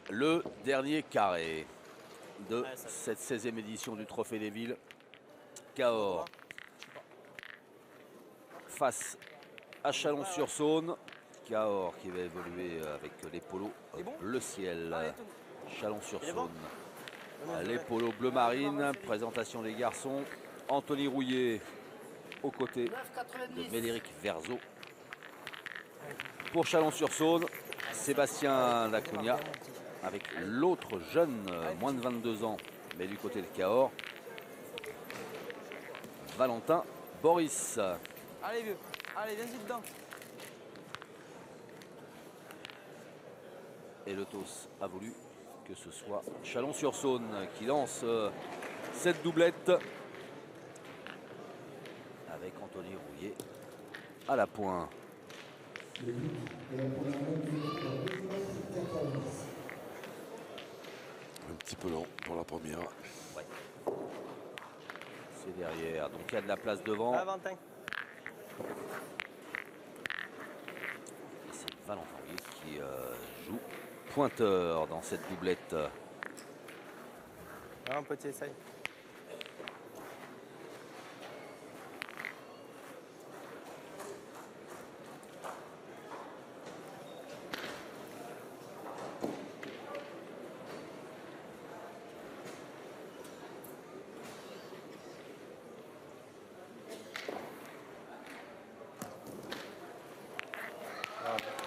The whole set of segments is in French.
Le dernier carré de cette 16e édition du Trophée des Villes. Cahors face à Chalon-sur-Saône. Cahors qui va évoluer avec les polos bleu ciel. Chalon-sur-Saône. Les polos bleu marine. Présentation des garçons. Anthony Rouillet aux côtés de Médéric Verzeau. Pour Chalon-sur-Saône, Sébastien Lacogna avec l'autre jeune, moins de 22 ans, mais du côté de Cahors, Valentin Boris. Allez vieux, allez viens-y dedans. Et le TOS a voulu que ce soit Chalon-sur-Saône qui lance cette doublette avec Anthony Rouillet à la pointe. Un petit peu long pour la première. Ouais. C'est derrière, donc il y a de la place devant. Valentin. Et c'est Valentin Rouillet qui joue pointeur dans cette doublette. Un petit essai.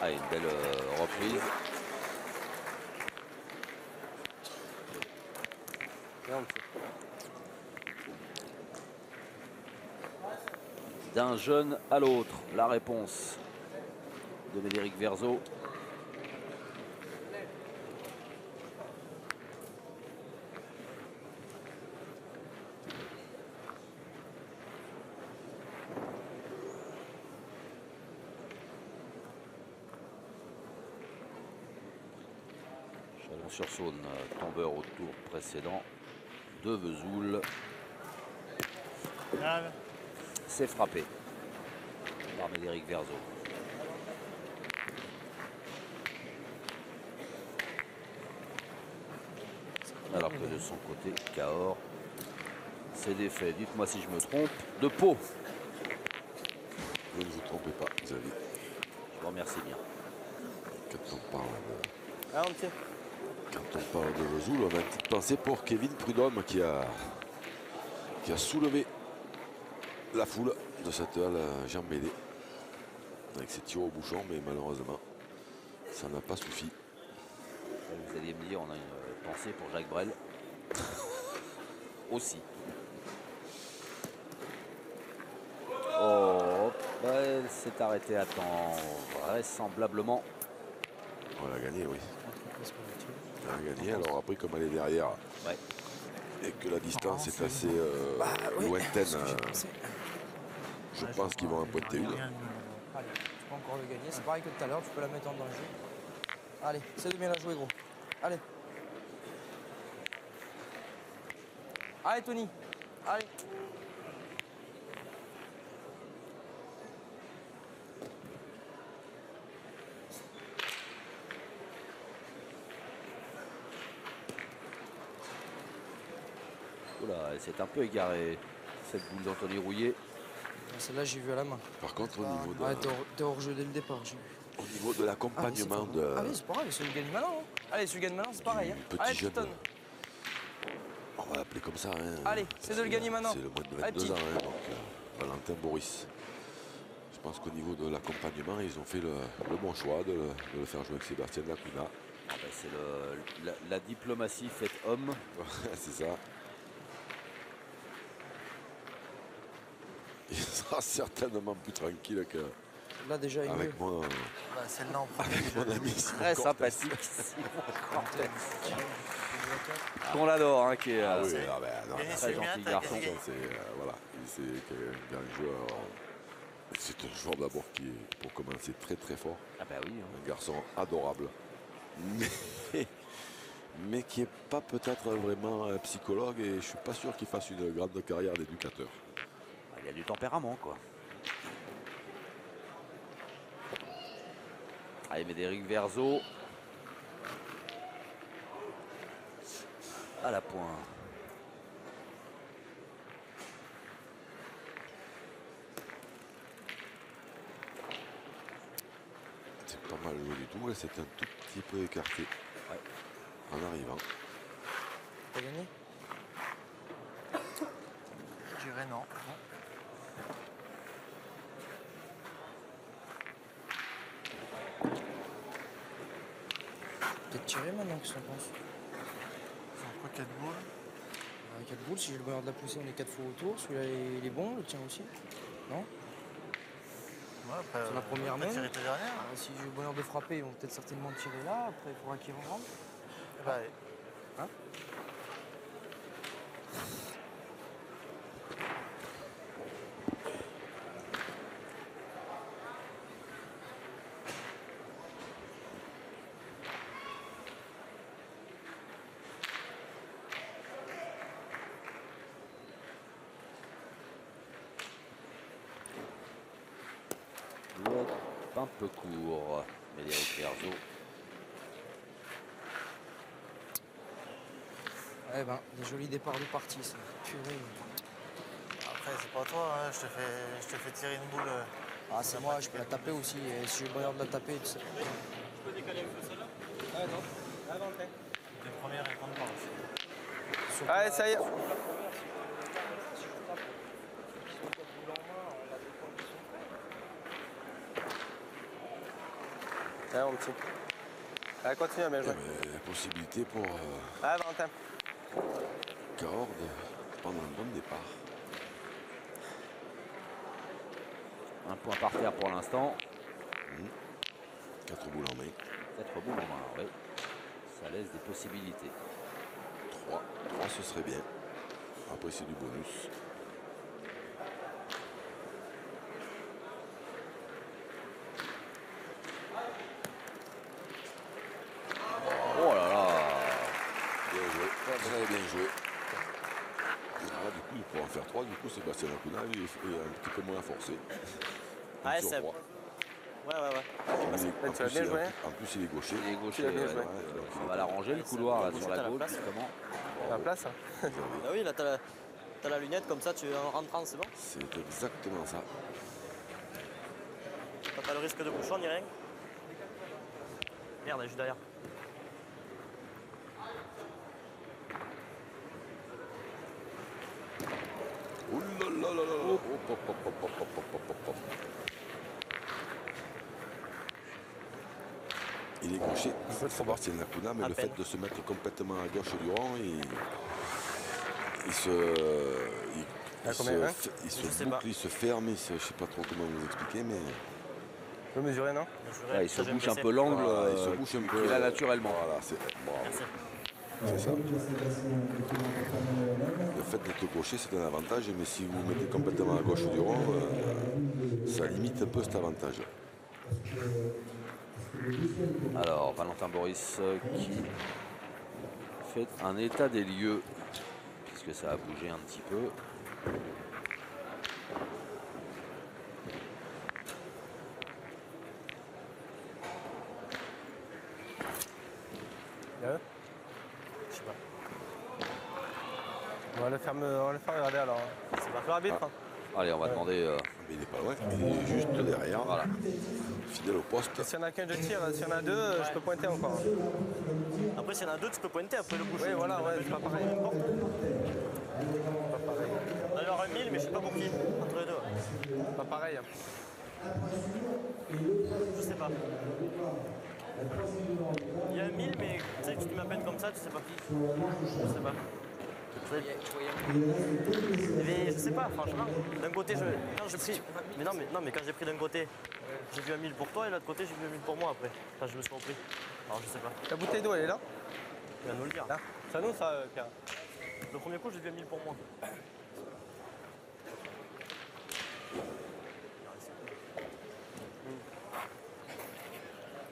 Ah, une belle reprise. D'un jeune à l'autre, la réponse de Médéric Verzeau. Chalon-sur-Saône, tombeur au tour précédent de Vesoul. C'est frappé par Médéric Verzeau. Alors que de son côté, Cahors s'est défait, dites-moi si je me trompe, de Pau. Vous ne vous trompez pas, Xavier. Je vous remercie bien. Quand on parle de Vesoul, on a une petite pensée pour Kevin Prudhomme qui a soulevé la foule de cette halle Jean Médé avec ses tirs au bouchon, mais malheureusement ça n'a pas suffi. Vous alliez me dire, on a une pensée pour Jacques Brel aussi. Oh, elle s'est arrêtée à temps, vraisemblablement. On l'a gagné, oui. On l'a gagné, alors après comme elle est derrière, ouais, et que la distance est assez lointaine, je pense qu'ils vont en pointer une. Allez, tu peux encore le gagner, c'est pareil que tout à l'heure, tu peux la mettre en danger. Allez, essaie de bien la jouer gros. Allez. Allez Tony, allez. Oula, elle s'est un peu égarée, cette boule d'Anthony Rouillet. Celle-là, j'ai vu à la main. Par contre, au niveau de, Ouais, t'es hors jeu dès le départ. au niveau de l'accompagnement de... Ah oui, c'est pas grave, celui gagne maintenant. Hein. Allez, celui gagne maintenant, c'est pareil. Hein. Petit Allez, jeune. Piton. On va l'appeler comme ça. Hein. Allez, c'est de le gagner maintenant. C'est le moins de Allez, 22 petit. ans, hein, donc Valentin Boris. Je pense qu'au niveau de l'accompagnement, ils ont fait le bon choix de le faire jouer avec Sébastien Lacuna. Ah ben, c'est la diplomatie faite homme. C'est ça. Il sera certainement plus tranquille que Là, déjà, il avec mon, celle-là, on prend. avec mon ami Simon Très Cortés. sympathique. Qu'on l'adore, hein, qui est Ah oui, ah ben, non, très gentil garçon. voilà, c'est un joueur. C'est un joueur d'abord qui est, pour commencer, très très fort. Ah bah oui. Un garçon adorable. Mais qui n'est pas peut-être vraiment un psychologue et je ne suis pas sûr qu'il fasse une grande carrière d'éducateur. Il y a du tempérament, quoi. Allez, Médéric Verzeau. à la pointe. C'est pas mal joué du tout, là c'est un tout petit peu écarté en arrivant. T'as gagné? Je dirais non. Peut-être tirer maintenant, qu'est-ce que t'en penses? C'est entre 4 boules. 4 boules, si j'ai le bonheur de la pousser, on est 4 fois autour. Celui-là il est bon, le tien aussi? Non? Ouais, après, C'est la première main. tirer ta dernière. Si j'ai le bonheur de frapper, ils vont peut-être certainement tirer là. Après, il faudra qu'ils rentrent. Bah, allez. Hein? Un peu court, Médéric Herzo. Eh ben, des jolis départs de partie, ça. Purée. Après, c'est pas toi, hein. Je te fais tirer une boule. Ah, c'est moi, je peux la taper aussi. Et si j'ai le bonheur de la taper, tu sais. Je peux décaler un peu celle-là? Ah non, avant t'es. Les premières, elles comptent pas aussi. Surtout Allez, ça y est. sur la première, si je tape, qu'ils sont pas boule en main, on a des points qui sont faits. Allez, mon petit. Allez, continue à bien jouer. La possibilité pour Allez, Valentin. Cahors de prendre un bon départ. Un point par terre pour l'instant. 4 boules en main. 4 boules en main, oui. Ça laisse des possibilités. 3 ce serait bien. Après c'est du bonus. Oh là là. Bien joué. Très bien joué. Alors, du coup, il pourra en faire 3. Du coup, Sébastien Lacuna il est un petit peu moins forcé. Ouais, Sur c'est. trois. Ouais. En Tu vas bien jouer. En plus, il est gaucher. Il est gaucher. Tu l'as bien joué. donc, On va l'arranger le couloir là, Gaucher, sur la t'as la gauche. place. Comment? T'as la place, hein. Bah oui, là, t'as la lunette comme ça, tu en rentrant, c'est bon. C'est exactement ça. T'as pas le risque de bouchon ni rien. Merde, elle est juste derrière. Ouh là là là là. Hop, hop, hop, hop, hop, hop, hop, hop, hop. Il est gaucher, Sébastien Lacuna, mais À le peine. fait de se mettre complètement à gauche du rang, il se combien, hein? il se Je sais boucle, pas. il se ferme, je ne sais pas trop comment vous expliquer, mais Je peux mesurer, non? Ouais, il se bouge un peu l'angle. voilà, il se bouge un peu. Qu'il a naturellement. Voilà, c'est bravo. Merci. C'est ça. Le fait d'être gaucher, c'est un avantage, mais si vous mettez complètement à gauche du rang, ça limite un peu cet avantage. Alors, Valentin Boris qui fait un état des lieux, puisque ça a bougé un petit peu. Je sais pas. On va le faire regarder alors. C'est pas l'arbitre. Hein. Allez, on va demander. Mais il n'est pas loin, il est juste derrière, Voilà. fidèle au poste. S'il y en a qu'un, je tire. S'il y en a deux, je peux pointer encore. Après, s'il y en a deux, tu peux pointer après le bouchon. Oui, voilà, ouais, c'est pas pareil. Pas pareil. Alors, un 1000, mais je sais pas pour qui. Entre les deux. Pas pareil. Je sais pas. Il y a un 1000, mais tu sais, tu te mets à peine comme ça, tu sais pas qui. Je sais pas. Mais je sais pas, franchement. D'un côté, quand j'ai pris. Mais non, mais quand j'ai pris d'un côté, j'ai vu un 1000 pour toi et de l'autre côté, j'ai vu un 1000 pour moi après. Enfin, je me suis repris. Alors, je sais pas. La bouteille d'eau, elle est là? Tu viens de nous le dire. Là. C'est à nous, ça, Pierre. Le premier coup, j'ai vu un 1000 pour moi.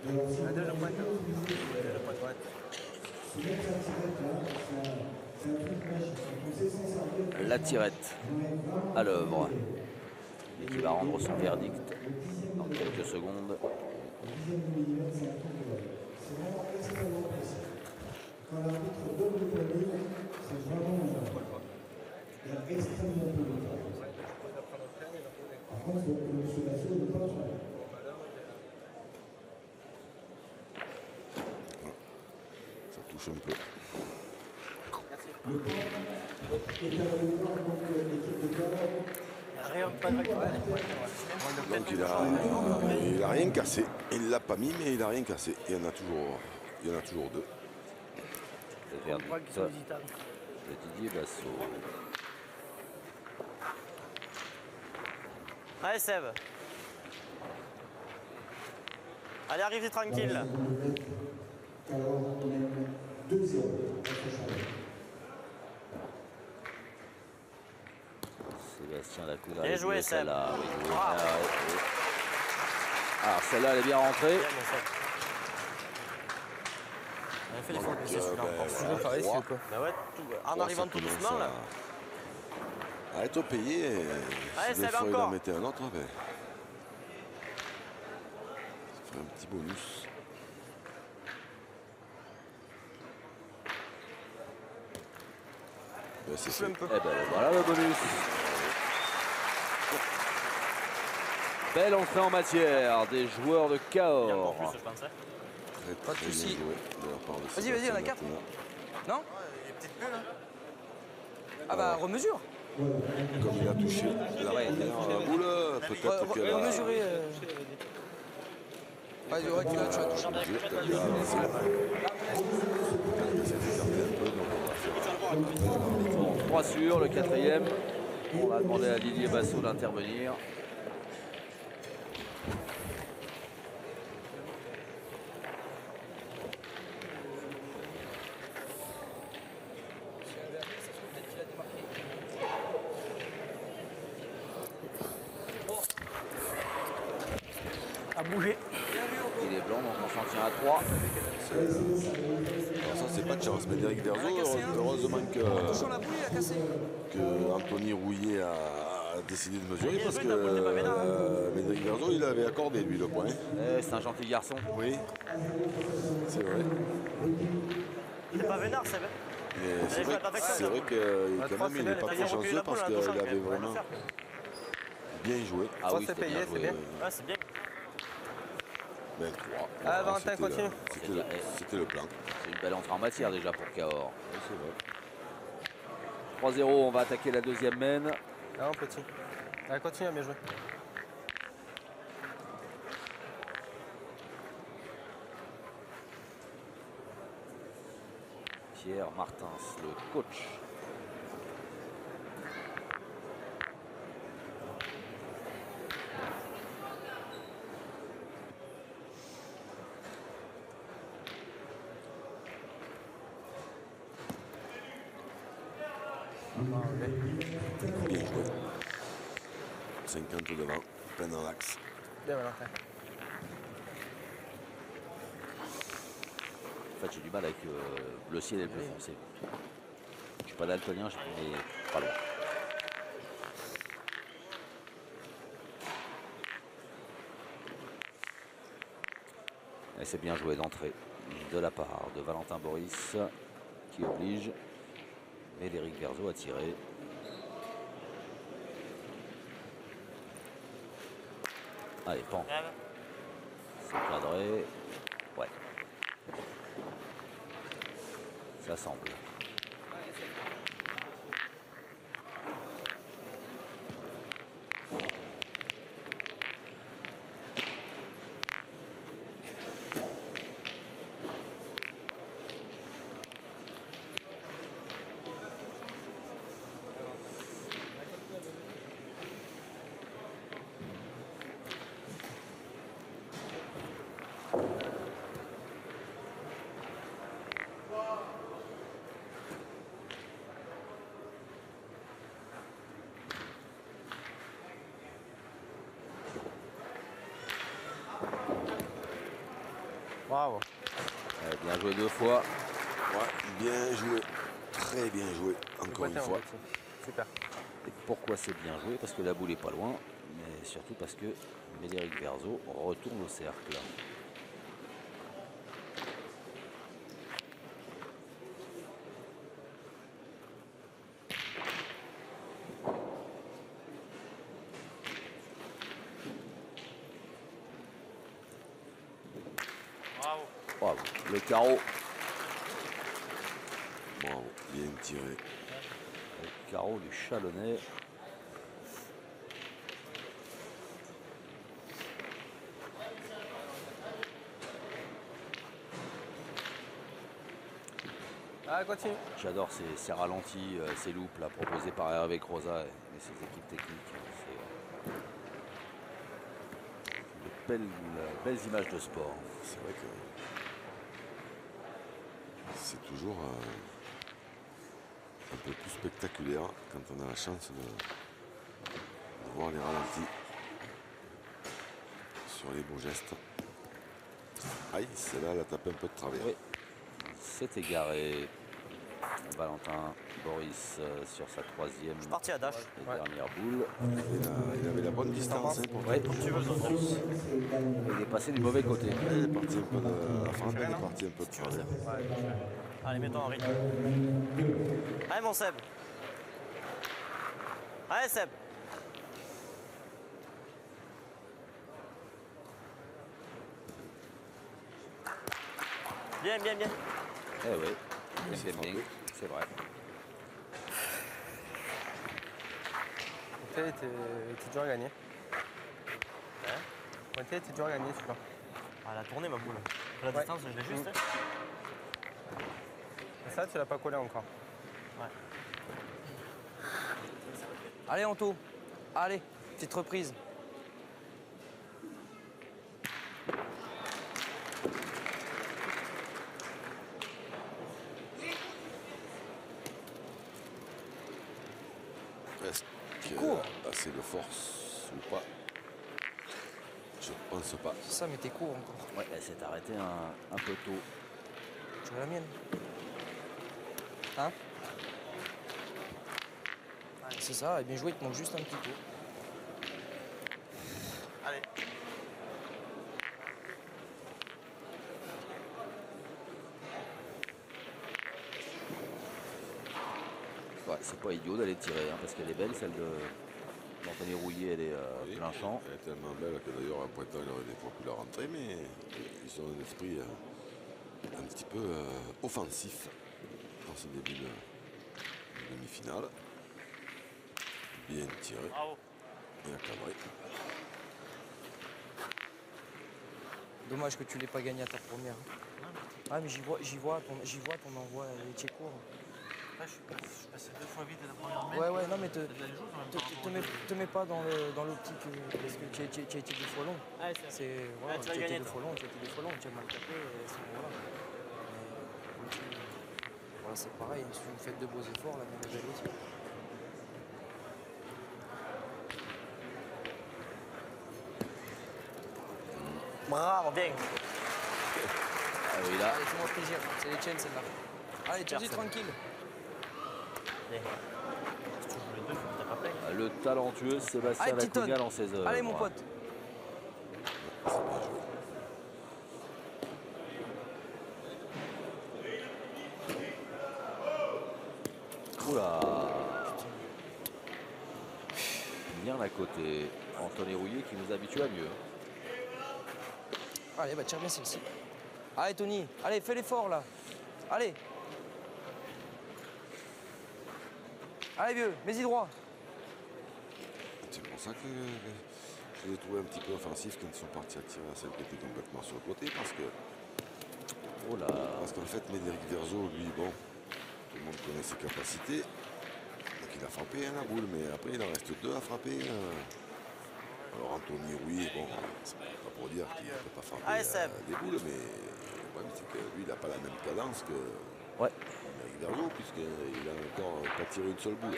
La deuxième pointe. Deuxième pointe, ouais. La tirette à l'œuvre. Et qui va rendre son verdict dans quelques secondes. Quand l'arbitre donne le premier, touche un peu. Donc il a rien cassé. Il l'a pas mis, mais il a rien cassé. Il y en a toujours deux. Le verdict de Didier Basso. Allez Seb. Allez, arrivez tranquille. Sébastien Lacoudre. Bien joué, Seb. Celle-là. Oui, oui. Ah. Alors celle-là, elle est bien rentrée. Bien, mon Seb. On a fait les fonds de PC celui-là encore. C'est toujours pareil, c'est quoi. Bah ouais, en arrivant tout doucement là. À être payé. Allez, Si des Seb, fois il en encore. mettait un autre, ben, ça ferait un petit bonus. Ben, c'est fait. Un peu. Eh ben voilà le bonus. Belle entrée en matière des joueurs de Il y a encore Cahors. plus, je pense. Hein. Très, de très soucis. bien joué de la part de Vas-y, Sébastien on a carte. Lacoudre. Non? Il y a peut-être plus là. Ah bah, remesure. Comme il a touché la première boule, peut-être que la... Remesurer. Vas-y, ouais, tu vas toucher. Il a avancé. Il s'est écarté un peu, donc on va faire 3 sur le quatrième. On va demander à Didier Basso d'intervenir. À bouger. Il est blanc, donc on s'en tient à 3. Alors ça, c'est pas de chance. Médéric Verzo, heureusement Sur la boule, il a cassé. que Anthony Rouillet a décidé de mesurer, parce que la boule n'est pas vénère, Médéric Verzo, il avait accordé, lui, le point. Eh, c'est un gentil garçon. Oui, c'est vrai. Il est pas vénard, Seb. Mais c'est Allez, vrai, faites attention, c'est là. vrai que quand même, il n'est pas T'as trop reculé chanceux la boule, parce la qu'il touche, avait quand même, vraiment rien à faire. bien joué. Ah oui, c'est c'était payé, bien c'est joué. bien. Ouais, c'est bien. Ben, 3. Ah, Valentin, continue. C'était le plan. C'est une belle entrée en matière déjà pour Cahors. Oui, c'est vrai. 3-0, on va attaquer la deuxième main. Non, petit. Allez, continue à bien jouer. Pierre Martins, le coach. Bien joué. 50 devant, plein dans l'axe. Bien, Valentin. En fait, j'ai du mal avec le ciel et le bleu foncé. Je suis pas daltonien, mais pas loin. Et c'est bien joué d'entrée de la part de Valentin Boris qui oblige Médéric Verzo à tirer. Allez, pan. C'est cadré. Ouais. Ça semble. Bravo. Bien joué 2 fois. Ouais, bien joué. Très bien joué, encore une fois. Super. Et pourquoi c'est bien joué? Parce que la boule est pas loin, mais surtout parce que Médéric Verzo retourne au cercle. Bravo. Bravo. Le carreau Bravo, bien tiré. Le carreau du Chalonnais. Ah, continue. J'adore ces ralentis, ces loops là, proposés par Hervé Croza et ses équipes techniques. C'est de belles images de sport. C'est vrai que c'est toujours un peu plus spectaculaire quand on a la chance de voir les ralentis sur les beaux gestes. Aïe, celle-là, elle a tapé un peu de travers. Oui, c'est égaré. Valentin Boris sur sa troisième Je suis parti à Dash. et dernière boule. Il avait la bonne distance. Hein, pour Ouais. Tu veux, Zonzo. Il est passé du mauvais côté. Il est parti un peu de la frappe, il est parti un peu de travers. Allez, mets-toi en rythme. Allez, mon Seb. Allez, Seb. Bien, bien, bien. Eh oui, c'est bien, c'est vrai. T'es dur à gagner. Hein? T'es dur à gagner celui-là. Ah, elle a tourné ma boule. La Ouais. distance, je l'ai juste. Hein. Et ça, tu l'as pas collé encore. Ouais. Allez, Anto. Allez, petite reprise. Est-ce qu'il Court. a assez de force ou pas? Je pense pas. C'est ça, mais t'es court encore. Ouais, elle s'est arrêtée un peu tôt. Tu veux la mienne? Hein? C'est ça, et bien joué, il te manque juste un petit tour. Allez. Ouais, c'est pas idiot d'aller tirer, hein, parce qu'elle est belle, celle d'Anthony Rouillet, elle est Oui, plein champ. elle est tellement belle que d'ailleurs un pointant il aurait des fois pu la rentrer, mais ils ont un esprit un petit peu offensif dans ce début de demi-finale. Bien tiré Bravo. et encadré. Dommage que tu l'aies pas gagné à ta première. Ah, mais j'y vois ton envoi, il est court. Ouais, je suis passé 2 fois vite à la première mètre. Ouais, non, mais te mets pas dans l'optique parce que tu as été 2 fois long. Allez, C'est Ouais, voilà, tu tu vas as été gagner, 2 toi. fois long, tu as été 2 fois long, tu as mal tapé, et voilà. Voilà, c'est pareil, si vous faites de beaux efforts, la même est belle aussi. Bravo, bien. Ah oui, là, Allez, fais-moi plaisir, c'est les tiennes celle-là. Allez, tiens-y Merci. tranquille. Bien. Si tu joues les deux, faut que t'as pas plein. le talentueux Sébastien Allez, petit Lacounia tonne. dans ses œuvres. Allez, mon pote. C'est bien joué. Oula. Bien à côté. Anthony Rouillet qui nous habitue à mieux. Allez, bah tire bien celle-ci. Allez, Tony, allez, fais l'effort là. Allez. Allez, vieux, mets-y droit. C'est pour ça que je les ai trouvés un petit peu offensifs quand ils sont partis à tirer à celle qui était complètement sur le côté Oh là. parce qu'en fait Médéric Verzo, lui, bon, tout le monde connaît ses capacités. Donc il a frappé la boule, mais après il en reste 2 à frapper. Alors Anthony Rouillet, bon, c'est pas pour dire qu'il ne peut pas frapper Allez, Seb. des boules, mais le problème c'est que lui il n'a pas la même cadence que Ouais. Médéric Verzo, puisqu'il a encore pas tiré une seule boule.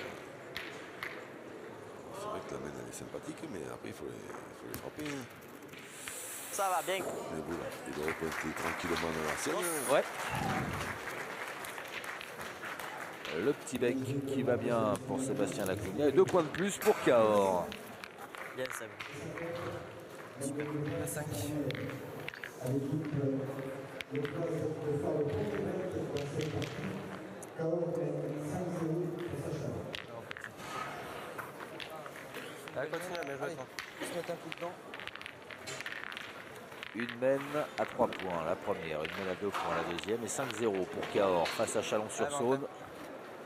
C'est vrai que la main elle est sympathique, mais après il faut les frapper. Hein. Ça va, bien. Les boules, il doit pointer tranquillement dans la scène. Ouais. Le petit bec qui va bien pour Sébastien Lacounia et 2 points de plus pour Cahors. Bien, Seb. À 5. Allez, continue à bien jouer, toi. Se mettre un coup de dent. Une mène à 3 points, la première. Une mène à 2 points, la deuxième. Et 5-0 pour Cahors face à Chalon-sur-Saône.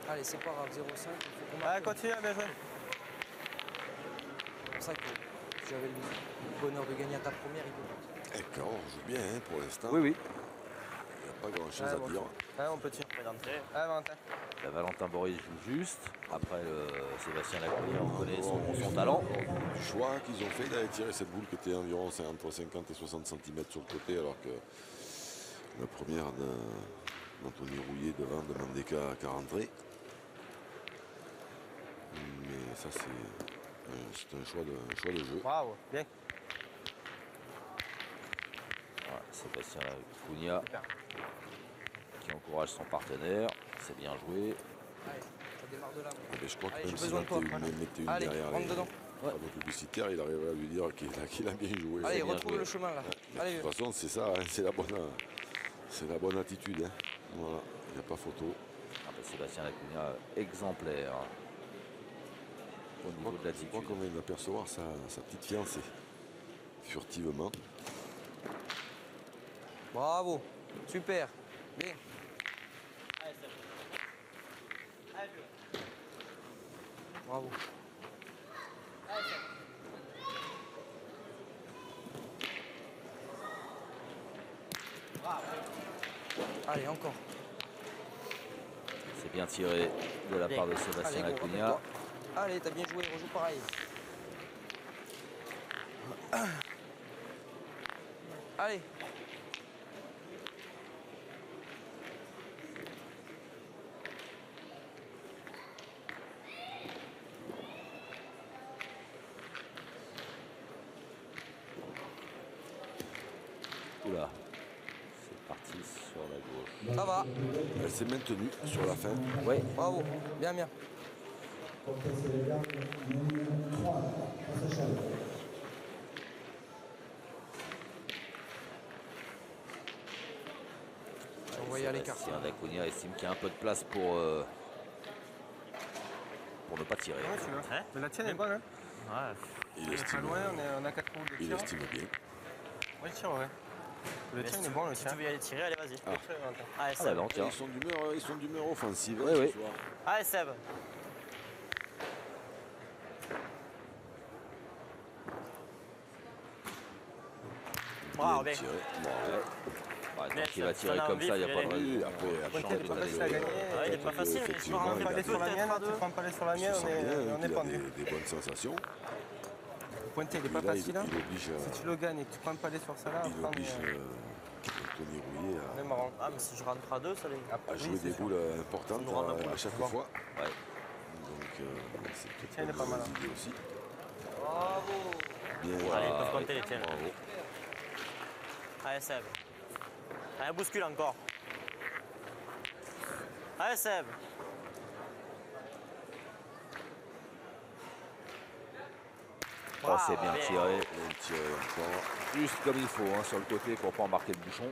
Allez, c'est pas grave, 0-5. Il faut qu'on Allez, marque. continue, bien joué. C'est pour ça que si j'avais le bonheur de gagner à ta première, il peut pas. Et Cahors joue bien hein, pour l'instant. Oui, oui. Il n'y a pas grand chose Ouais, à bon. dire. Allez, on peut tirer. Après d'entrée. Allez, Valentin. Valentin Boris joue juste. Après, Sébastien Lacouille, on connaît son talent. Du choix qu'ils ont fait d'aller tirer cette boule qui était environ entre 50 et 60 cm sur le côté, alors que la première d'Anthony Rouillet devant demandait qu'à rentrer. Mais ça, c'est un choix de jeu. Bravo, bien. Voilà, Sébastien Lacouille Super. qui encourage son partenaire. C'est bien joué. Allez, ça démarre de là. Eh ben, je crois que Allez, même j'ai s'il besoin de toi. mettait une Allez, derrière rentre dedans. les publicitaires, il arriverait à lui dire qu'il a bien joué. Allez, bien retrouve joué. le chemin là. Mais Allez, de toute façon, c'est ça, hein, c'est la bonne attitude. Hein. Voilà, il n'y a pas photo. Ah bah, Sébastien Lacouille, exemplaire au niveau de Je l'attitude. crois qu'on vient d'apercevoir sa petite fiancée, furtivement. bravo. Super. Bien. Bravo. Allez, encore. C'est bien tiré de la part de Sébastien Allez, gros, Lacouille. rappelle-toi. Allez, t'as bien joué, rejoue pareil. Allez. Oula, c'est parti sur la gauche. Ça va. Elle s'est maintenue sur la fin. Ouais, Bravo. Bien, bien. Envoyé à l'écart. Sébastien Lacouille estime qu'il y a un peu de place pour ne pas tirer. Ouais, tu vois. Hein? Mais la tienne est bonne, hein. Ouais. Il On est pas estime, loin, on a 4 roues de il tir. estime bien. Ouais, tire, ouais. Le Mais tien, si il est tu- bon, le Si tien. tu veux y aller tirer, allez, vas-y. Ah. Très Valentin. Allez, Ah Seb. bah non, tiens. Ils sont d'humeur offensive Oui, ce oui. soir. Allez, Seb. Bravo, bien. tiré. Ouais, Mais tant qu'il va ça tirer donne comme envie, ça, il n'y a faut pas y de aller. raison. Après, On Pointé, il est pas change facile de à tête. gagner. Ouais, il est pas facile, mais je effectivement, prends un il a Pas aller sur la peut-être mienne, à deux. tu prends pas aller sur la Il mienne, se sent bien, on qu'il est a pendu. des bonnes sensations. Pointé, il est Et pas là, facile, hein. il oblige, Si tu le gagnes et que tu prends pas aller sur celle-là, il après, oblige Anthony Rouillet on est marrant. Ah, mais si je rentre à deux, ça les. à jouer des boules importantes Ça nous rend la boule. à chaque Bon. fois. Ouais. Donc, c'est peut-être Tiens, il est une pas mal, mauvaise hein. idée aussi. Bravo. Bien, Allez, ils peuvent oui. compter les tiens. bravo. Allez, Seb. Allez, bouscule encore. Allez, Seb. Oh, c'est bien bien. tiré. Bien tiré encore. Juste comme il faut, hein, sur le côté pour pas embarquer le bouchon.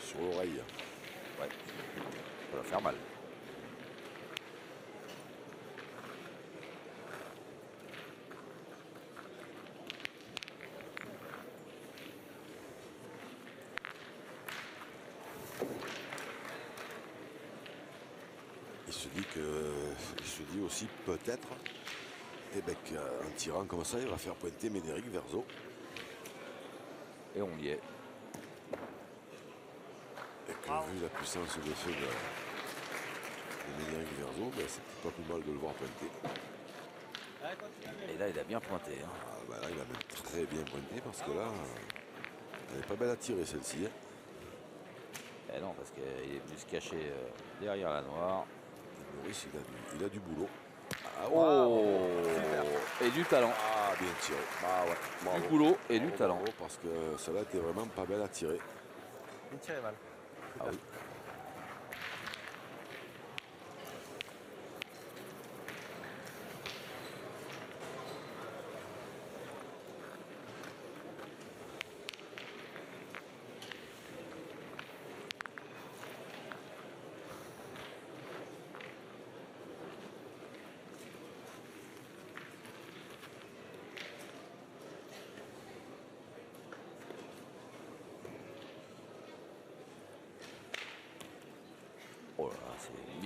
Sur l'oreille. Ouais. Ça va faire mal. Il se dit aussi peut-être qu'en tirant comme ça, il va faire pointer Médéric Verzo. Et on y est. Et que vu la puissance de feu de Médéric Verzo, ben, c'est pas plus mal de le voir pointer. Et là, il a bien pointé. Hein. Ah, ben là, il a même très bien pointé parce que là, elle est pas belle à tirer celle-ci. Hein. Eh non, parce qu'il est venu se cacher derrière la noire. Maurice, il a du boulot. Ah, Oh, et du talent. Ah, bien tiré. Ah ouais, bravo. Du boulot et du Bravo, talent. bravo, parce que celle-là était vraiment pas belle à tirer. Il tire mal. Ah oui.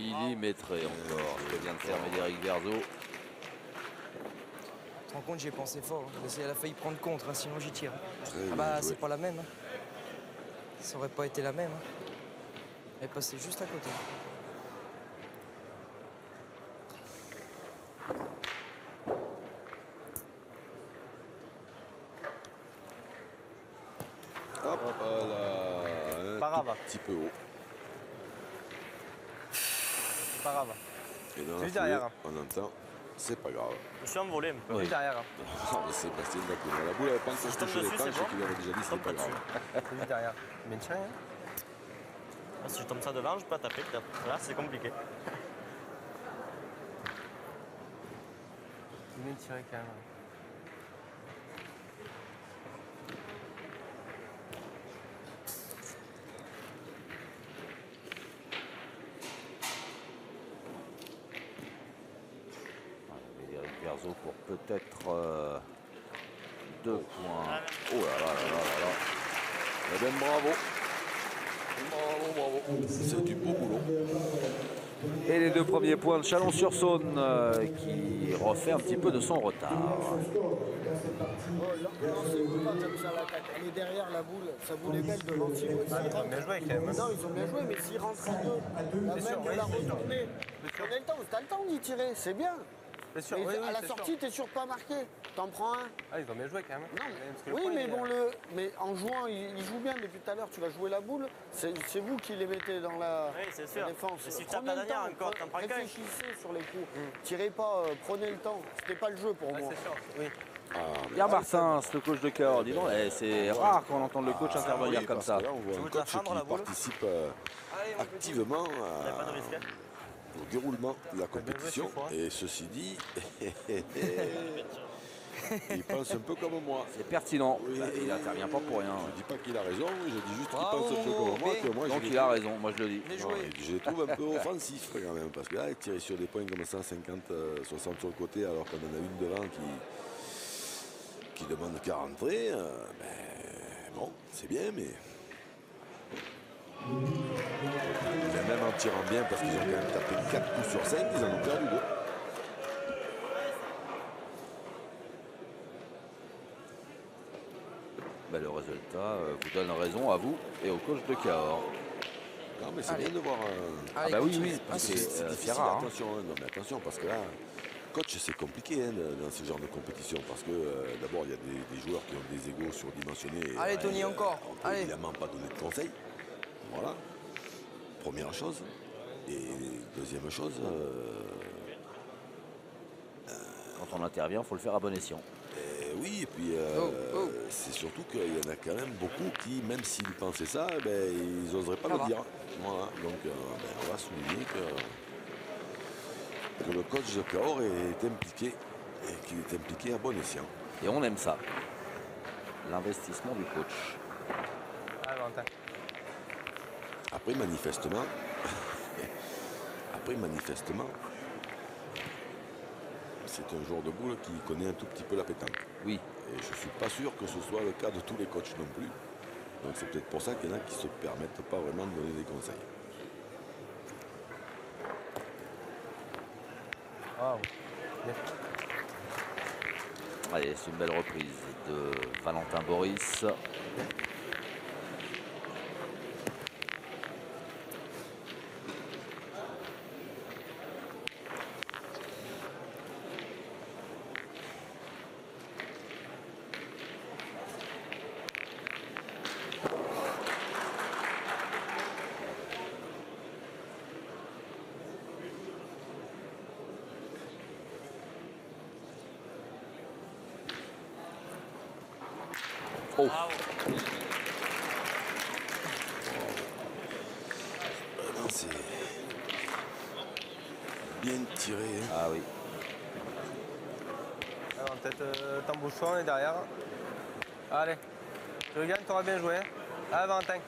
millimétré encore. Ce que vient de faire Médéric Verzo. Tu te rends compte, j'y ai pensé fort. Hein. Elle a failli prendre contre, hein, sinon j'y tire. Très Ah bien bah, joué. c'est pas la même. Hein. Ça aurait pas été la même. Hein. Elle est passée juste à côté. Hop là, Pas grave. un petit peu haut. C'est pas grave. Et dans la Juste foulée, derrière. on entend, c'est pas grave. Je suis envolé un peu. Oui. Juste derrière. Ah, mais Sébastien d'accord. La boule n'avait pas encore Si je tombe touché les dessus, c'est planches, bon. qu'il avait déjà dit, Je c'était tombe pas pas grave. dessus. C'est juste derrière. Mais tiens, hein. Ah, si je tombe ça devant, je peux pas taper peut-être. Là, c'est compliqué. Il est tiré quand même. Médéric Verzo pour peut-être 2 points. Oh là là là là là là. Eh bien, bravo. Bravo, bravo. C'est du beau boulot. Et les 2 premiers points de Chalon-sur-Saône qui refait un petit peu de son retard. C'est pas comme ça l'attaque. Elle est derrière la boule. Sa boule est belle devant Thibaut. Ils ont bien joué quand même. Non, ils ont bien joué, mais s'ils rentrent à deux, la Bien sûr, même de oui, la bien sûr. retourner. Prenez le temps, t'as le temps d'y tirer, c'est bien. C'est sûr, Mais oui, oui, à la c'est sortie, sûr. t'es sûr de pas marquer. T'en prends un. Ah, ils ont bien joué quand même. Non, Parce que le oui, point, mais il- bon, mais en jouant, il joue bien depuis tout à l'heure. Tu vas jouer la boule. C'est vous qui les mettez dans la, Oui, c'est la sûr. défense. Mais si tu Prenez tapes la le dernière temps, encore, t'en prends qu'un. réfléchissez sur les coups. Tirez pas, prenez le temps. C'était pas le jeu pour Ouais, moi. c'est sûr. Oui. Ah, mais Pierre Martins, le coach de Cahors, dis donc, c'est rare qu'on entende le coach intervenir oui, comme parce ça. que là, on voit Tu un veux te la coach prendre, la qui boule participe activement Il n'y a pas de risque. hein. au déroulement de la compétition. cette fois. Et ceci dit, il pense un peu comme moi. C'est pertinent. Bah, il n'intervient pas pour rien. Je ne dis pas qu'il a raison, je dis juste qu'il Bravo, pense un peu Momo, comme moi. mais- Que moi je Donc les il a trouve- raison, moi je le dis. Bien Non, joué. je les trouve un peu offensifs quand même, parce que là, tirer sur des points comme ça, 50, 60 sur le côté, alors qu'on en a une devant qui demande qu'à rentrer, bon, c'est bien, mais... Mais même en tirant bien, parce qu'ils ont quand même tapé 4 coups sur 5, ils en ont perdu 2. Bah, le résultat vous donne raison à vous et au coach de Cahors. Non, mais c'est Allez. bien de voir un... Allez, bah oui, continue. oui, parce que C'est c'est difficile, rare. hein. attention, hein. Non, mais attention, parce que là, coach, c'est compliqué hein, dans ce genre de compétition, parce que d'abord, il y a des joueurs qui ont des égos surdimensionnés. Allez, Tony, encore. On peut Allez. évidemment pas donner de conseils. Voilà. Première chose. Et deuxième chose, Quand on intervient, il faut le faire à bon escient. oui, et puis Oh. c'est surtout qu'il y en a quand même beaucoup qui, même s'ils pensaient ça, ils n'oseraient pas Ça le va. dire. Voilà. Donc, on va souligner que le coach de Cahors est impliqué et qu'il est impliqué à bon escient. Et on aime ça. L'investissement du coach. Ah, Valentin. Après, manifestement, c'est un joueur de boule qui connaît un tout petit peu la pétanque. Oui. Et je ne suis pas sûr que ce soit le cas de tous les coachs non plus. Donc c'est peut-être pour ça qu'il y en a qui ne se permettent pas vraiment de donner des conseils. Waouh. Bien. Allez, c'est une belle reprise de Valentin Boris. Oh, Non, c'est bien tiré. Hein. ah oui. Alors, peut-être t'embouchons, on est derrière. Allez. Tu regardes, tu auras bien joué. Hein. Allez, Valentin.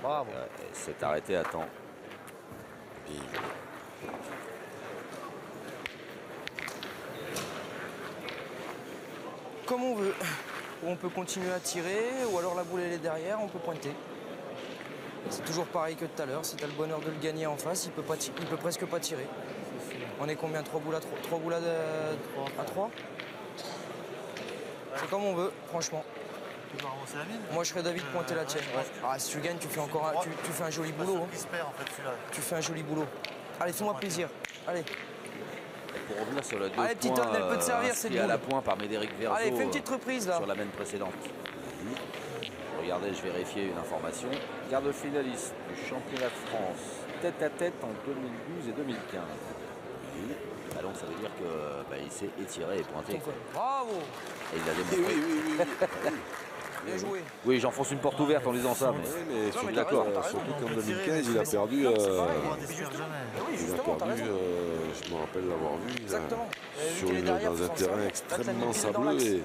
Bravo. C'est arrêté à temps. Bien joué. Comme on veut. On peut continuer à tirer, ou alors la boule elle est derrière, on peut pointer. C'est toujours pareil que tout à l'heure. Si tu as le bonheur de le gagner en face, il peut presque pas tirer. On est combien? 3 boules à 3 boules à 3? C'est comme on veut, franchement. Tu vas remonter la mine. Moi je serais d'avis de pointer la tienne. Ouais. Ah, si tu gagnes, tu fais encore tu fais un joli boulot. Hein. Il se perd en fait celui-là. Tu fais un joli boulot. Allez, fais-moi plaisir. Allez. Pour revenir sur le 2 Allez, petite points, tonne, elle peut te servir, cette inscrits à la boule. point par Médéric Verzo Allez, fais une petite reprise là. sur la main précédente. Regardez, je vérifiais une information. Garde finaliste du championnat de France, tête à tête en 2012 et 2015. Ah donc ça veut dire qu'il s'est étiré et pointé. Bravo. Et il a Oui, démontré. oui. Bien joué. Oui, j'enfonce une porte ouverte en disant ça, mais Oui, mais surtout, t'as raison, t'as raison. surtout qu'en On peut tirer, 2015, il a perdu. Non, c'est On pareil. ne désespère jamais. Oui, Il a justement, t'as perdu, raison. je me rappelle l'avoir vu. il a- Exactement. Sur dans un terrain extrêmement sableux et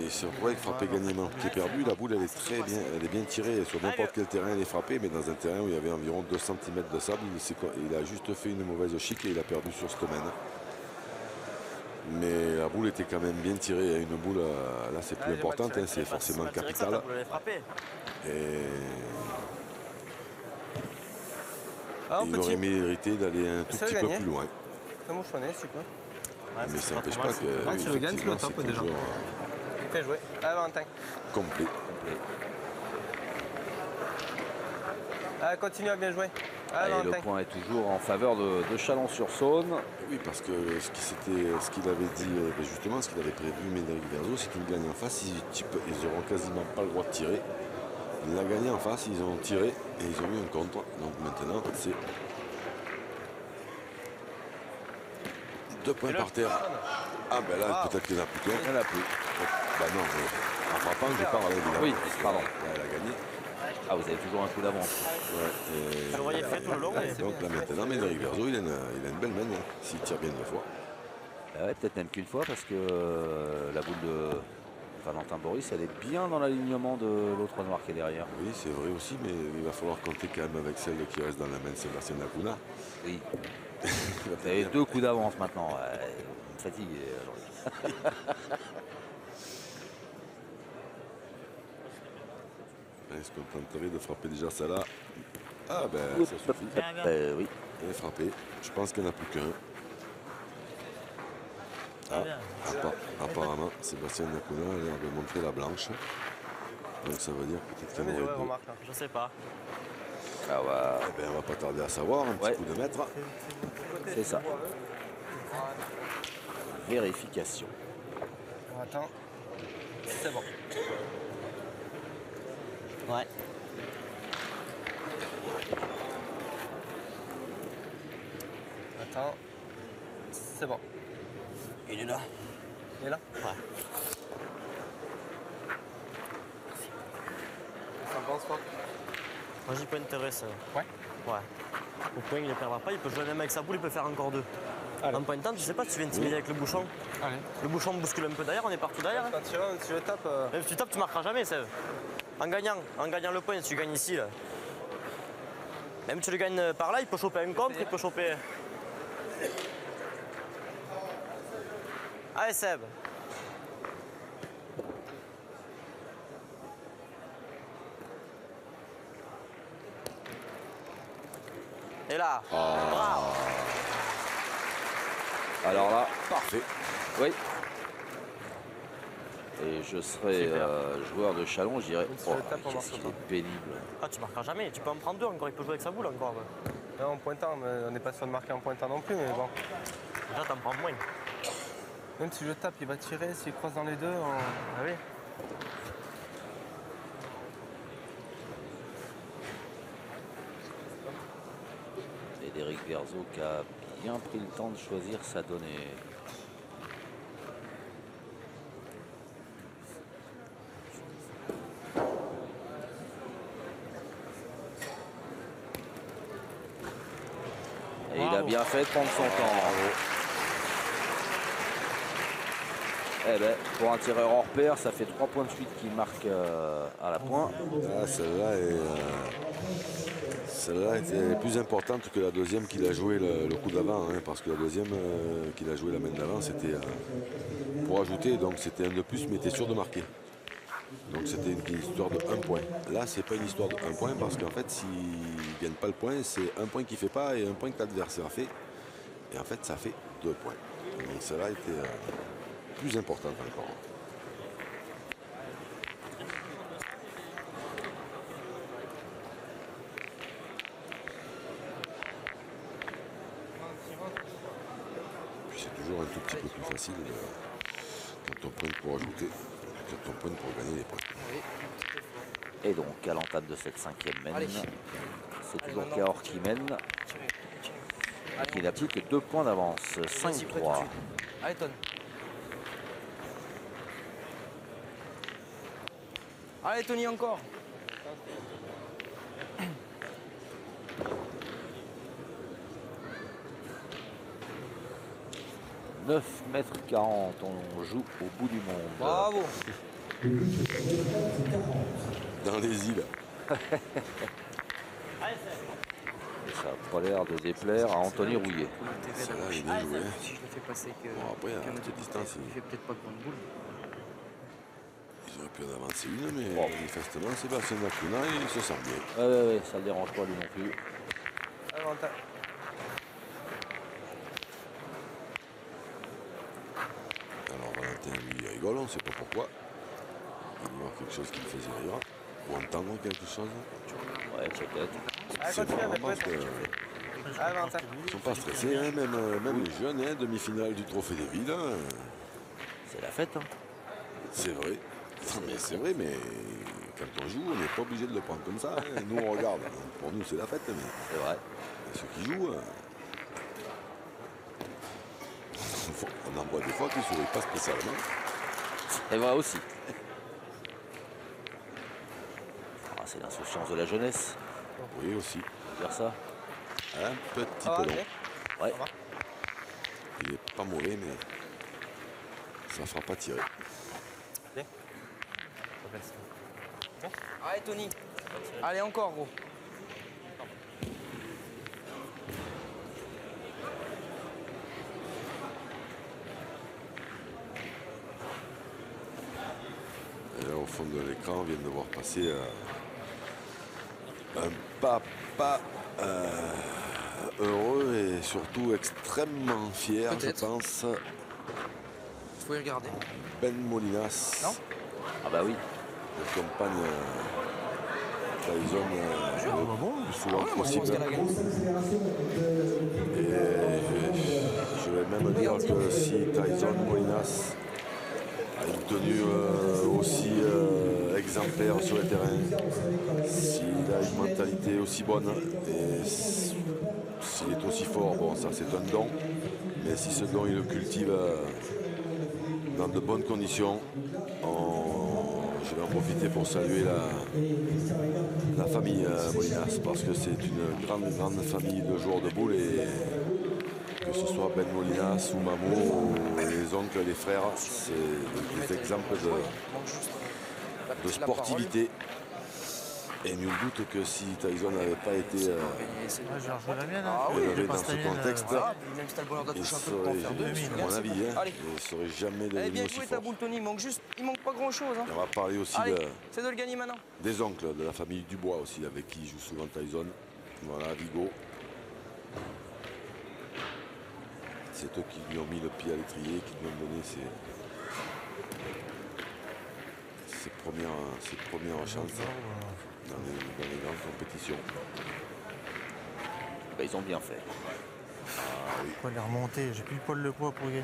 il se retrouve avec frappé gagnement qui est perdu. La boule elle est bien tirée sur n'importe quel terrain elle est frappée, mais dans un terrain où il y avait environ 2 cm de sable, il a juste fait une mauvaise chic et il a perdu sur ce domaine. Mais la boule était quand même bien tirée. Une boule là c'est plus importante, hein, c'est forcément capital. Et il aurait mérité d'aller un tout petit peu plus loin. Ça mouchonné, si tu peux. Mais ça n'empêche pas que tu le gagnes, tu le effectivement, tapes c'est déjà. toujours Fais jouer. Allez, Valentin. complet. Allez, continue à bien jouer. Allez, et le Valentin. point est toujours en faveur de Chalon-sur-Saône. Oui, parce que ce qu'il avait dit, justement, ce qu'il avait prévu Médéric Verzo, c'est qu'il gagne en face, ils n'auront quasiment pas le droit de tirer. Il l'a gagné en face, ils ont tiré et ils ont eu un contre. Donc maintenant, c'est 2 points par terre. Ah ben là, peut-être qu'il n'y en a plus qu'un. Il n'y en a plus. Bah non, mais en frappant, je parle évidemment. Oui, parce que pardon. Là, elle a gagné. Ah, vous avez toujours un coup d'avance. Ouais, et Je le voyais fait tout le long. Mais... donc là maintenant, Médéric Verzo, il a une belle main, hein, s'il tire bien 2 fois. Ah ouais, peut-être même qu'une fois, parce que la boule de Valentin Boris, elle est bien dans l'alignement de l'autre noir qui est derrière. Oui, c'est vrai aussi, mais il va falloir compter quand même avec celle qui reste dans la main de Sébastien Lacuna. Oui. Vous avez 2 coups d'avance maintenant. Vous me fatiguez, Jean-Luc. Est-ce qu'on tenterait de frapper déjà ça là? Ah ben ça suffit. Oui. Elle est frappée. Je pense qu'il n'y en a plus qu'un. Ah, apparemment, Sébastien Lacuna a l'air de montrer la blanche. Donc ça veut dire peut-être qu'il y en aurait deux. Remarque, là. Je sais pas. Ah ouais, Eh ben, on va pas tarder à savoir, un petit Ouais. coup de maître. c'est ça. Vérification. Attends. C'est bon. Ouais. Attends. C'est bon. Il est là. Il est là? Ouais. Ça pense quoi? Moi j'y peux intéresser. Ouais. Ouais. Au point il ne perdra pas, il peut jouer même avec sa boule, il peut faire encore 2. Allez. En pointant, tu sais pas si tu viens intimider avec le bouchon. Allez. Le bouchon me bouscule un peu derrière, on est partout derrière. Hein. Quand tu le tapes, Même si tu tapes, tu marqueras jamais, Sève. En gagnant le point, si tu gagnes ici, là. Même si tu le gagnes par là, il peut choper un contre, il peut choper. Allez, Seb. Et là, bravo. Alors là, Parfait. oui. Et je serais Super. joueur de Chalon, je dirais, Si oh, je tape, on qu'est-ce marque qu'il pas. est pénible. Ah, tu marqueras jamais, tu peux en prendre 2 encore, il peut jouer avec sa boule encore. en pointant, mais on n'est pas sûr de marquer en pointant non plus, mais bon. Déjà, t'en prends moins. Même si je tape, il va tirer, s'il croise dans les deux, Ah oui. Médéric Verzo qui a bien pris le temps de choisir sa donnée. Et il a Bravo. bien fait de prendre son temps. Eh ben, pour un tireur hors pair, ça fait 3 points de suite qui marque à la pointe. Ah, celle-là était plus importante que la deuxième qu'il a joué le coup d'avant, hein, parce que la deuxième qu'il a joué la main d'avant, c'était pour ajouter, donc c'était un de plus, mais était sûr de marquer. Donc c'était une histoire de 1 point. Là, c'est pas une histoire de 1 point, parce qu'en fait, s'il ne gagne pas le point, c'est 1 point qu'il ne fait pas et 1 point que l'adversaire fait. Et en fait, ça fait 2 points. Donc celle-là était plus importante encore. Puis c'est toujours un tout petit peu plus facile quand on pointe pour ajouter, quand on pointe pour gagner les points. Et donc, à l'entame de cette 5e mène, Allez. c'est toujours maintenant. Cahors qui mène. Et qui n'a plus que 2 points d'avance. Vas-y, prêt tout de 5-3. suite. Allez, Ton. Allez, Tony, encore. « 9,40 m, on joue au bout du monde. Bravo. Dans les îles. Et ça n'a pas l'air de déplaire à Anthony Rouillet. Celle-là, il est bien joué. Si je le fais passer que. Bon, après, à cette distance, il fait peut-être pas de grande boule. ils auraient pu en avancer une, mais manifestement, Sébastien Lacuna, il se sent bien. Ouais, ça ne le dérange pas lui non plus. Avantage. Alors Valentin, lui, il rigole, on ne sait pas pourquoi. Il doit voir quelque chose qui le faisait rire. Ou entendre quelque chose. Ouais, peut-être. Allez, C'est continue marrant avec parce ouais. qu'ils Avantage. ne sont pas stressés, hein, même les jeunes, hein, demi-finale du Trophée des Villes. Hein. C'est la fête. Hein. C'est vrai. Non, mais c'est vrai, mais quand on joue, on n'est pas obligé de le prendre comme ça. Hein. Nous, on regarde. Pour nous, c'est la fête, mais C'est vrai. ceux qui jouent, on en voit des fois qui ne sourient pas spécialement. C'est vrai aussi. Ah, c'est l'insouciance de la jeunesse, Oui, aussi. on peut dire ça. Un petit Ça va, peu long. ok. Ouais. Il n'est pas mauvais, mais ça ne fera pas tirer. Allez, Tony. Allez, encore, gros. Et là, au fond de l'écran, on vient de voir passer un papa heureux et surtout extrêmement fier, je Peut-être. pense. Faut y regarder. Ben Molinas, Non Ah bah oui. le compagne Tyson le plus souvent Ah, moi, je pense possible. qu'elle a gagné. Et je vais même dire que si Tyson Molinas a une tenue aussi exemplaire sur le terrain, s'il a une mentalité aussi bonne et s'il est aussi fort, bon ça c'est un don, mais si ce don il le cultive dans de bonnes conditions, je vais en profiter pour saluer la famille Molinas, parce que c'est une grande famille de joueurs de boules, et que ce soit Ben Molinas ou Mamo, ou les oncles, les frères, c'est des exemples de sportivité. Et nul doute que si Tyson n'avait pas été Ouais, je vais rejouer la mienne. Ah hein. oui, Je élevé dans passe ce la mienne, contexte, Ah, puis même si t'as le bonheur de il toucher un peu, tu peux en serait, faire deux. à mon avis, hein, Allez. il ne serait jamais Eh devenu bien aussi joué ta fort. boule, Tony. Il manque pas grand-chose. Hein. Et on va parler aussi Allez, c'est de le gagner maintenant. des oncles de la famille Dubois aussi, avec qui joue souvent Tyson. Voilà, Vigo. C'est eux qui lui ont mis le pied à l'étrier, qui lui ont donné ses premières chances dans les grandes compétitions. Bah, ils ont bien fait. Faut les remonter. J'ai plus le poil de poids pour gagner.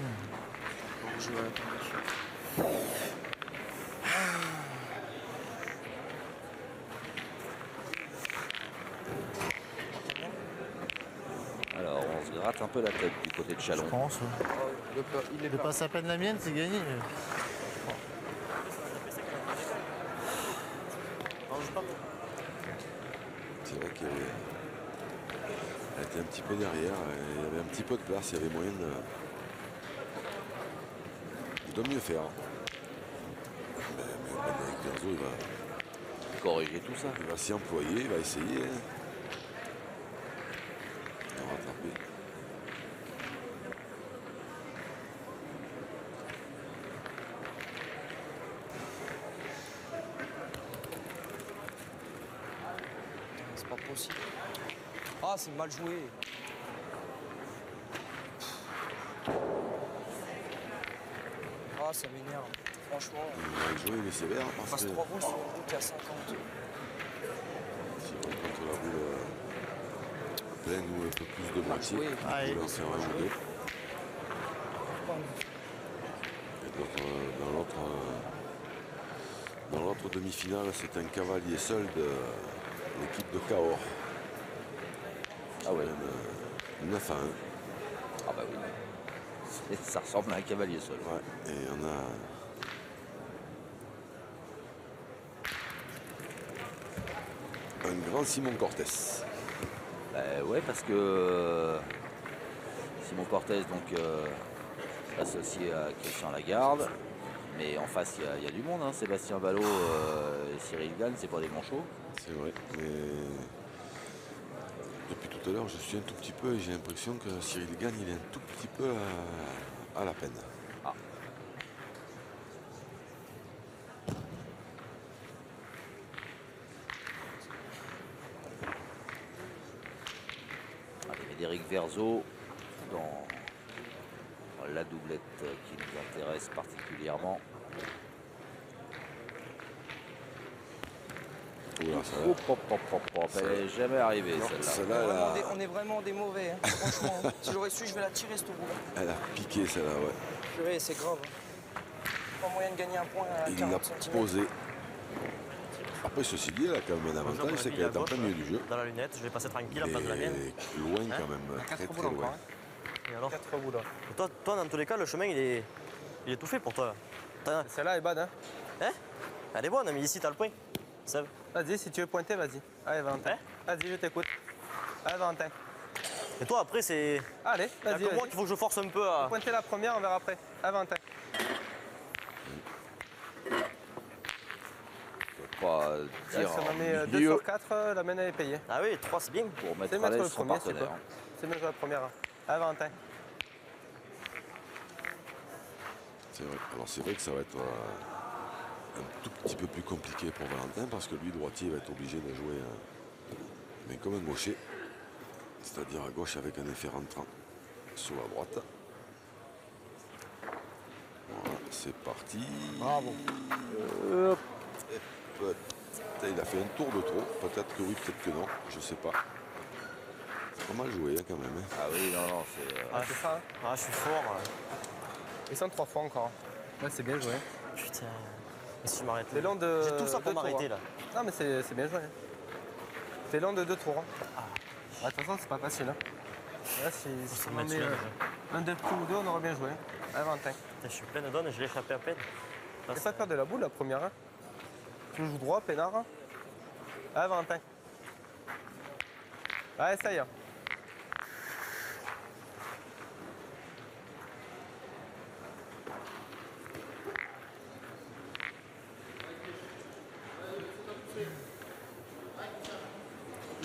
Alors, on se gratte un peu la tête du côté de Je Chalon. pense. Il est Je passe à peine la mienne, c'est gagné. C'est vrai qu'elle était un petit peu derrière, il y avait un petit peu de place, il y avait moyen de de mieux faire. Mais Benedict Verzo, il va Corriger tout ça. s'y employer, il va essayer. Il va rattraper. C'est pas possible. Ah, c'est mal joué. Ah, ça m'énerve. Franchement, Il va jouer, il est sévère. on Parce passe que 3 boules sur une route à 50. s'il rencontre la boule pleine ou un peu plus de moitié, Oui. il peut en faire un ou deux. Et dans l'autre demi-finale, c'est un cavalier seul de l'équipe de Cahors. Ah ouais. 9 à 1. Ah bah oui. Ça ressemble à un cavalier seul. Ouais, et on a un grand Simon Cortés. Ouais, parce que Simon Cortés, donc associé à Christian Lagarde. Mais en face, il y a du monde. Hein. Sébastien Vallot et Cyril Gagne, c'est pas des manchots. C'est vrai, mais depuis tout à l'heure, je suis un tout petit peu et j'ai l'impression que Cyril Gagne, il est un tout petit peu à la peine. Ah. Allez, Médéric Verzo dans la doublette qui nous intéresse particulièrement. Oula, ça Hop, hop, hop, hop, hop. Elle n'est jamais arrivée Non, celle-là. celle-là, elle a, On est vraiment des mauvais, hein. Franchement. Hein. Si j'aurais su, je vais la tirer cette boule. elle a piqué celle-là, ouais. Purée, c'est grave. Pas moyen de gagner un point à Il l'a 40 cm. posé. Après, ceci dit, elle a quand même un avantage, c'est qu'elle est en plein milieu du jeu. Dans la lunette, je vais passer tranquille en Et place de la mienne. loin quand même, très 4 très boules encore. loin. Hein. Et alors 4 boules. Et toi, dans tous les cas, le chemin, il est tout fait pour toi. Celle-là est bonne, hein. Hein? Elle est bonne, mais ici, t'as le point. Seb. Vas-y, si tu veux pointer, vas-y. Allez, Valentin. Hein? Vas-y, je t'écoute. Allez, Valentin. Et toi, après, c'est. Allez, Il y a vas-y, que moi vas-y. qu'il faut que je force un peu à. Pointer la première, on verra après. Allez, Valentin. Pas Là, dire si on en en met 2 milieu sur 4, la main elle est payée. Ah oui, 3, c'est bien. pour mettre C'est à mettre le l'aise son premier, c'est partenaire. quoi C'est bien joué la première. Allez, Valentin. C'est vrai. Alors c'est vrai que ça va être un tout petit peu plus compliqué pour Valentin parce que lui, droitier, va être obligé de jouer mais comme un gaucher, c'est-à-dire à gauche avec un effet rentrant sur la droite. Voilà, c'est parti. Bravo. Il a fait un tour de trop. Peut-être que oui, peut-être que non. Je sais pas. C'est pas mal joué hein, quand même. Hein. Ah oui, non, c'est. Ah, c'est ça. Hein. Ah, je suis fort. Ils sont 3 fois encore. Ouais, c'est bien joué. Putain. Et si je m'arrête C'est long de. J'ai tout ça pour 2 tours, m'arrêter, hein. là. Non, mais c'est bien joué. Hein. C'est long de 2 tours. Hein. Ah, de toute façon, c'est pas facile. Hein. Là, si se on en mettre met sous la main. un de plus ou deux, on aurait bien joué. Allez, Valentin. Putain, je suis plein de donne et je l'ai échappé à peine. Là, T'as pas peur de la boule, la première. Hein. Tu joues droit, peinard. Hein. Allez, Valentin. Allez, ça y est.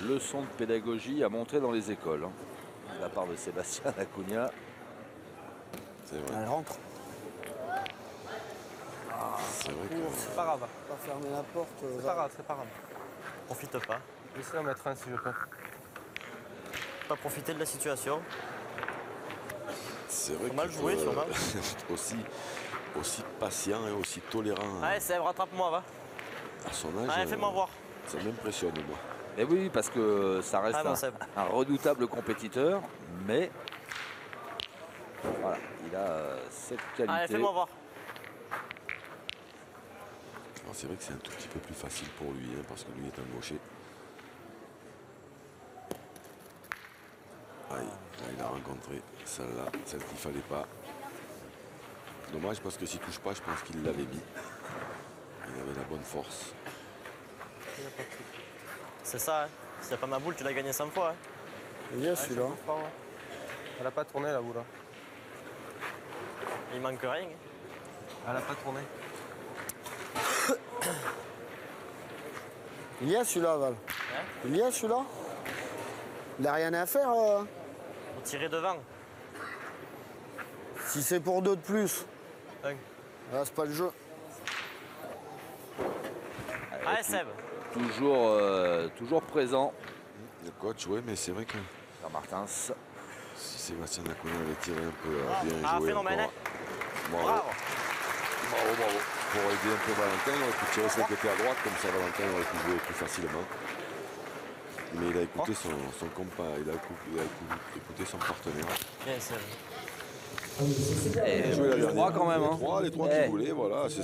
Leçon de pédagogie à montrer dans les écoles. Hein, de la part de Sébastien Lacugna. C'est vrai. Elle rentre. C'est vrai que C'est pas grave. Pas fermer la porte. C'est pas grave, c'est pas grave. profite pas. Je vais essayer d'en mettre un si je peux. Pas profiter de la situation. c'est vrai Pas mal qu'il joué, faut, sûrement. aussi patient et aussi tolérant Allez, Seb, rattrape-moi, va. à son âge. Allez, fais-moi voir. Ça m'impressionne moi. Et oui, parce que ça reste Ah bon, Seb. un redoutable compétiteur, mais voilà, il a cette qualité. Allez, fais-moi voir. Alors, c'est vrai que c'est un tout petit peu plus facile pour lui hein, parce que lui est un gaucher. Aïe, là, il a rencontré celle-là, celle qu'il fallait pas. Dommage parce que s'il touche pas, je pense qu'il l'avait mis. Il avait la bonne force. C'est ça, hein. Si y a pas ma boule, tu l'as gagné 100 fois. Hein. Il y a celui-là. Elle a pas tourné la boule. Hein. Il manque rien. Elle a pas tourné. Il y a celui-là, Val. Il y a celui-là. Il n'a rien à faire. Faut tirer devant. Si c'est pour 2 de plus. Cinq. Là, c'est pas le jeu. Allez, Seb. Toujours présent. Le coach, oui, mais c'est vrai que Pierre Martins. si Sébastien Daconin avait tiré un peu bien Ah, joué phénomène, encore. Bravo. Bravo. Pour aider un peu Valentin, il aurait pu tirer sur le côté à droite, comme ça Valentin aurait pu jouer plus facilement. Mais il a écouté son compas, il a écouté son partenaire. Bien, Seb. Et Jouer la dernière. trois quand même. Hein. Les trois Eh, qu'ils voulaient, voilà, c'est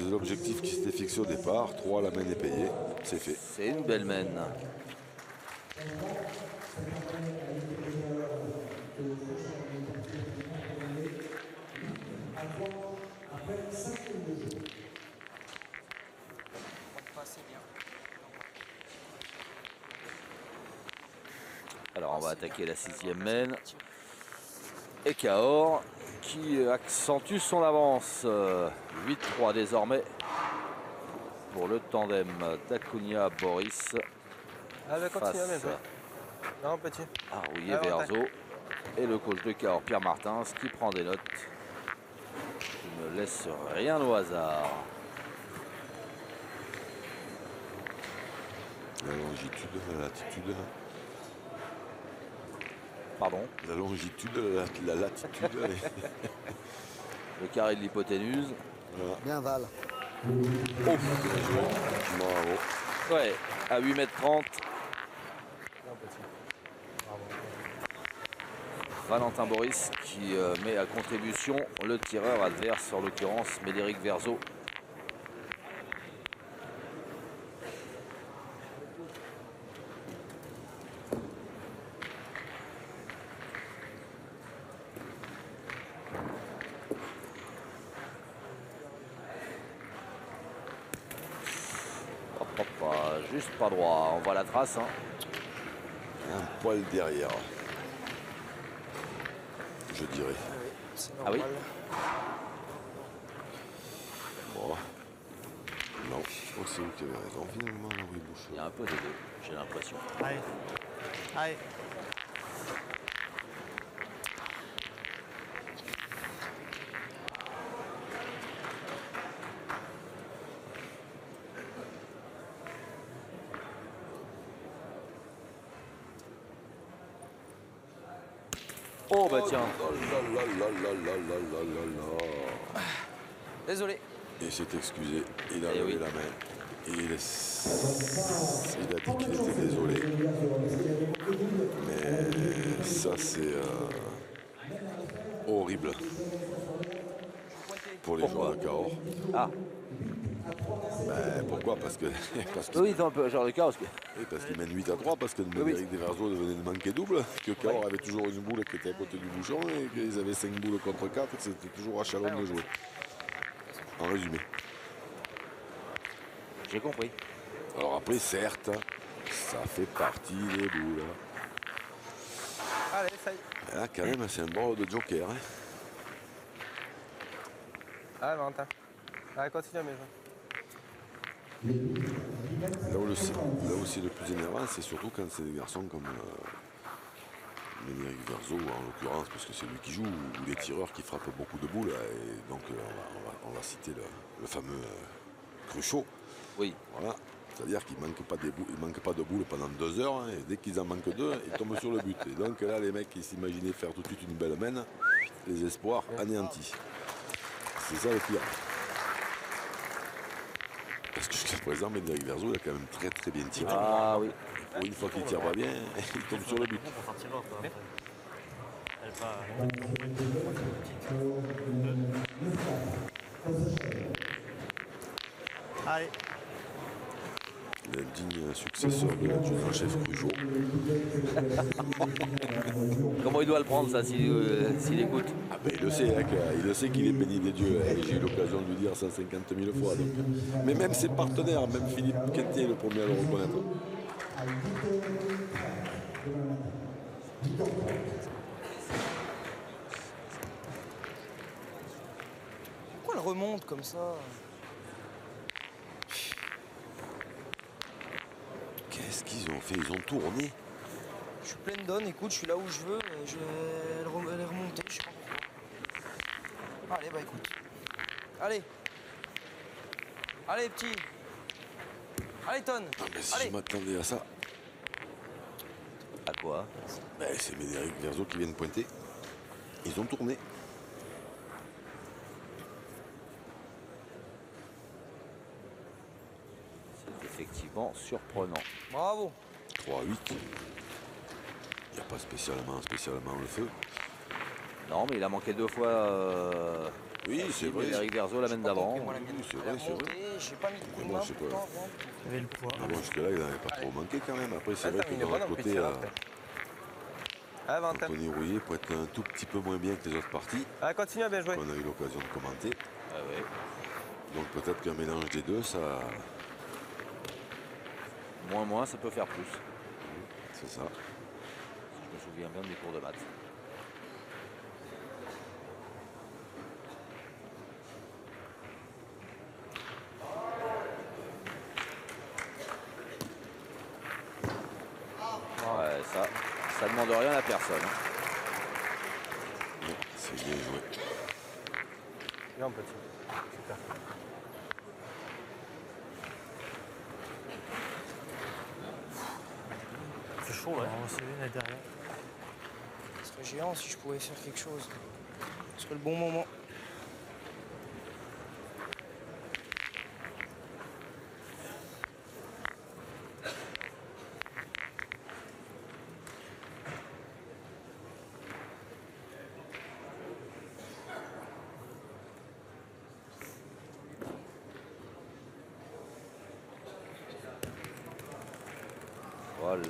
l'objectif qui s'était fixé au départ. 3, la main est payée, c'est fait. c'est une belle main. Alors on va attaquer la 6e main. Et Cahors qui accentue son avance. 8-3 désormais pour le tandem Dacunia-Boris Ah, bah, continue à bien face jouer. Non, petit. à Rouillet Ah, ouais, Verzo. Et le coach de Cahors, Pierre Martins, qui prend des notes. Il ne laisse rien au hasard. La longitude, la latitude. Pardon. La longitude, la latitude. Le carré de l'hypoténuse. Voilà. Bien, Val. Bravo. Ouais, à 8,30 m. Non, petit. Valentin Boris qui met à contribution le tireur adverse, en l'occurrence Médéric Verzo. Hop, hop, juste pas droit, on voit la trace. Hein. Un poil derrière. Je dirais. C'est Ah oui. normal. Bon. Non, je crois que c'est vous qui avez raison finalement, Louis Bouchard. Il y a un peu des deux, j'ai l'impression. Allez. Allez. Oh bah tiens, Désolé. Il s'est excusé, il a Eh levé oui. la main. Il a dit qu'il était désolé. Mais ça c'est horrible pour les joueurs de Cahors. ah Ben, pourquoi? Parce que oui, c'est un peu genre de chaos. qu'il mène 8-3, parce que Médéric Desverzeaux devenait de manquer double, que Cahors avait toujours une boule qui était à côté du bouchon et qu'ils avaient 5 boules contre 4, que c'était toujours à Chalon de jouer. En résumé. J'ai compris. Alors après, certes, ça fait partie des boules. Allez, ça y est. Mais là, quand même, c'est un bord de joker. Hein. Allez, Valentin. Allez, continue à bien jouer. Là où c'est le plus énervant, c'est surtout quand c'est des garçons comme Médéric Verzeaux, en l'occurrence, parce que c'est lui qui joue, ou les tireurs qui frappent beaucoup de boules. Et donc, on va citer le fameux Cruchot. Oui. Voilà. C'est-à-dire qu'il ne manque pas de boules pendant 2 heures, hein, et dès qu'ils en manquent 2, ils tombent sur le but. Et donc là, les mecs, ils s'imaginaient faire tout de suite une belle main, les espoirs anéantis. C'est ça le pire. Parce que jusqu'à présent, Médéric Verzeaux, il a quand même très très bien tiré. Ah oui. Pour une fois qu'il tire pas bien, il tombe sur le but. Pour faire tirer l'autre, après. Elle va. Allez. Le digne successeur de l'adjudant-chef Cruchot. Comment il doit le prendre ça s'il écoute? Ah ben, il le sait, hein, il le sait qu'il est béni des dieux. Hein, et j'ai eu l'occasion de lui dire 150 000 fois. Donc. Mais même ses partenaires, même Philippe Quintet, le premier à le reconnaître. Pourquoi le remonte comme ça. Qu'est-ce qu'ils ont fait? Ils ont tourné. Je suis pleine d'onne, écoute, je suis là où je veux. Elle est remontée, je sais pas pourquoi. Allez, bah écoute. Allez. Allez, petit. Allez, Ton. Ah, mais si Allez. je m'attendais à ça, À quoi? ben, c'est Médéric Verzo qui vient de pointer. Ils ont tourné. C'est effectivement surprenant. Bravo. 3-8. Il n'y a pas spécialement le feu. Non, mais il a manqué 2 fois. Oui, c'est vrai. Eric Verzo la J'ai semaine pas d'avant. compris, moi, la mienne. Oui, c'est Elle vrai, est c'est vrai. remontée, j'ai pas mis de coup de Moi, main je sais pas. pourtant. Il y avait le poids. Mais bon, jusque-là, il n'avait pas trop manqué quand même. Après, c'est Ah, vrai t'as que mis de une l'autre bonne côté, amplitude, après. Ah, Valentin. Anthony Rouillet peut être un tout petit peu moins bien que les autres parties Ah, continue à bien jouer. qu'on a eu l'occasion de commenter. Ah ouais. Donc peut-être qu'un mélange des deux, ça, Moins, ça peut faire plus. c'est ça. Je me souviens bien des cours de maths. Ouais, ça demande rien à personne. Ouais, c'est bien joué. Bien, petit. Super. C'est chaud là. On va est derrière. Ce serait géant si je pouvais faire quelque chose. Ce serait le bon moment. Voilà.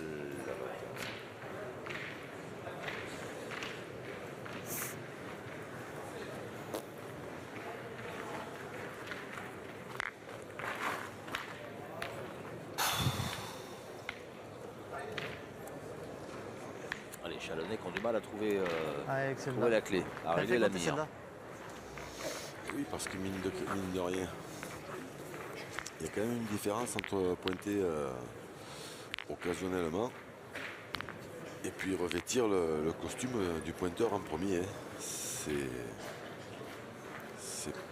Les Chalonnais qui ont du mal à trouver, Ah, avec trouver celle-là. la clé. Elle Arriver fait la compter mire. celle-là. Oui, parce que mine de rien, il y a quand même une différence entre pointer occasionnellement et puis revêtir le costume du pointeur en premier. Hein. C'est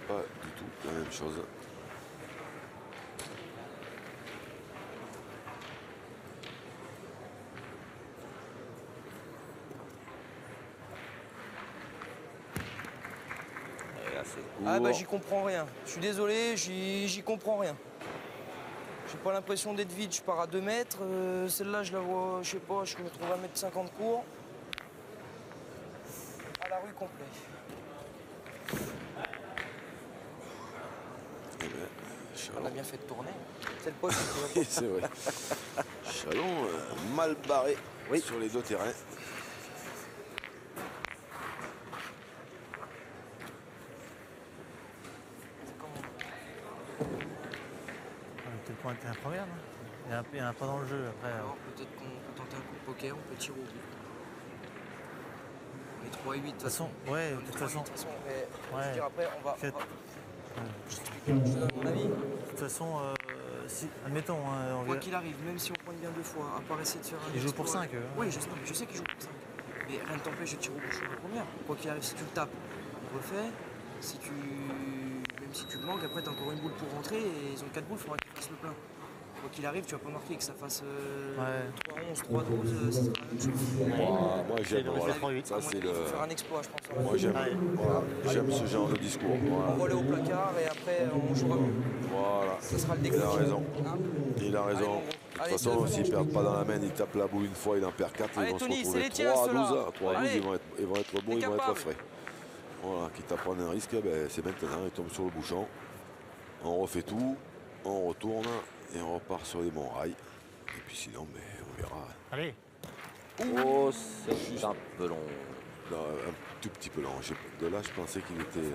pas du tout la même chose. Et là, c'est Ah bah court. j'y comprends rien. Je suis désolé, j'y comprends rien. J'ai pas l'impression d'être vide, je pars à 2 mètres. Celle-là, je la vois, je sais pas, je me trouve à 1,50 m court. À la rue complet. Eh ben, On Chalon, a bien fait de tourner. C'est le poste. oui, c'est vrai. Chalon mal barré sur les deux terrains. On va peut-être pointer la première, non? Il y en a pas dans le jeu après. Alors peut-être qu'on peut tenter un coup de poker, on peut tirer au but. On est 3-8 de toute façon, ouais, de toute façon. Mais je Ouais. veux dire, après, on va. Faites- Je te donne mon avis. De toute façon, si, admettons, hein, on Quoi vient- qu'il arrive, même si on pointe bien 2 fois, à part essayer de faire un. Ils jouent pour exploit- 5, eux, hein. Oui, je sais qu'ils jouent pour 5. Mais rien ne t'empêche de tirer au bouchon la première. Quoi qu'il arrive, si tu le tapes, on refait. Si tu. Même si tu le manques, après t'as encore une boule pour rentrer et ils ont 4 boules, il faudra qu'ils fassent le plein. Quoi qu'il arrive, tu vas pas marquer que ça fasse 3-11, 3-12, ça sera la même chose. Moi j'aime, le voilà. 3-8. Ça c'est Il le. faut faire un exploit, je pense. Moi j'aime, Allez. voilà. J'aime ce genre de discours. Voilà. Envoie-le au placard et après on jouera mieux. Voilà. Ça sera le Il déclic. a raison. Hein Il a Allez, raison. mon gros. De toute Allez, façon, deux s'ils fois, ne perdent pas dans la main, ils tapent la boule une fois, ils en perdent 4, Allez, ils vont Tony, se c'est retrouver les tiens, 3 à ceux-là. 12. 3 à 12, Allez. ils vont être beaux, T'es ils vont être capable. frais. Voilà, quitte à prendre un risque, ben, c'est maintenant, ils tombent sur le bouchon. On refait tout, on retourne et on repart sur les bons rails. Et puis sinon, ben, on verra. Allez, Oh, c'est un peu long. Non, un tout petit peu lent. De là, je pensais qu'il était.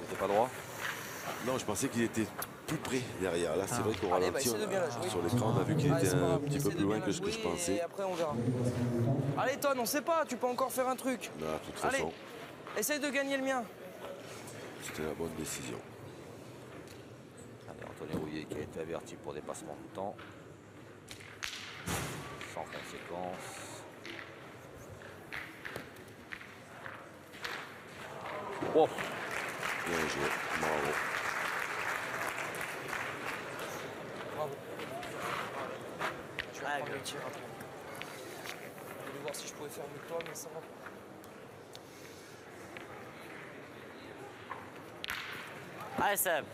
T'es pas droit? Non, je pensais qu'il était plus près derrière. Là, c'est vrai qu'au Allez, bah, ralenti, essaie de bien la jouer. sur l'écran, on a vu qu'il Allez, était c'est pas un grave, petit essaie peu de plus loin bien que la ce que je jouer pensais. Et après on verra. Allez, Ton, on sait pas, tu peux encore faire un truc. Mais de toute Allez. façon, Essaye de gagner le mien. c'était la bonne décision. Allez, Anthony Rouillet qui a été averti pour dépassement de temps. Sans conséquence. Oh, Bien joué, bravo. Bravo. Je vais Ah, reprendre bien. le tir après. Je voulais voir si je pouvais faire mieux que toi, mais ça va. Allez, Seb.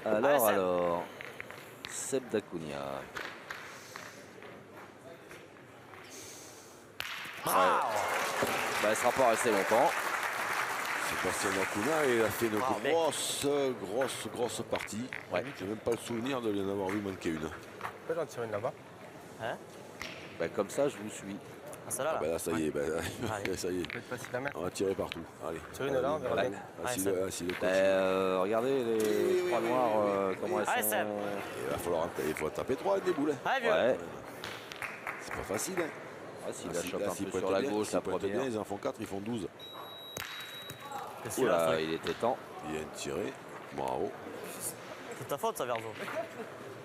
alors, Seb. alors. Seb Dacunia. Wow. Bah, elle sera pas restée longtemps. Sébastien Lacuna, il a fait une Ah, mec. grosse partie. Ouais. J'ai même pas le souvenir de lui en avoir vu manquer une. Pourquoi j'en tire une là-bas? Hein? Bah, comme ça, je vous suis. Ah, celle-là, Ah là. bah là, ça y est, bah, Allez. ça y est. Ça peut être facile à mettre. On va tirer partout. Allez. Tire une là, on verra Ouais. bien. Si le coach. Bah, regardez les trois noirs, comment elles Allez, sont. Seb. Il va falloir il faut taper 3 des boules. Allez, vieux. Ouais. C'est pas facile. Hein. Ouais, s'il Là, la si- chope là, un s'ils peu pointent sur la bien, gauche, s'ils la pointent première. bien, ils en font 4, ils font 12. C'est celui-là, Oula, ça. il était temps. Bien tiré. Bravo. C'est ta faute, ça, Verzo.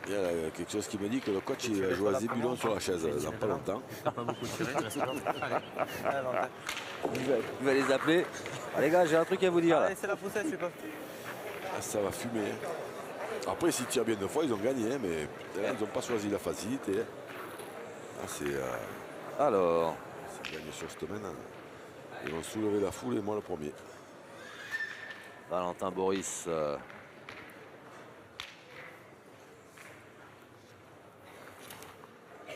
Il y a quelque chose qui me dit que le coach il va jouer à Zébulon sur la chaise dans pas longtemps. Pas beaucoup tiré, tu restes là. Allez, avantage. Il va les appeler. Ah, les gars, j'ai un truc à vous dire là. Allez, c'est la poussette, je sais pas. Ah, ça va fumer. Hein. Après, s'ils tirent bien 2 fois, ils ont gagné, hein, mais là, ils n'ont pas choisi la facilité. Hein. Ah, Alors, c'est gagné sur cette semaine. Hein. Ils vont soulever la foule et moi le premier. Valentin Boris.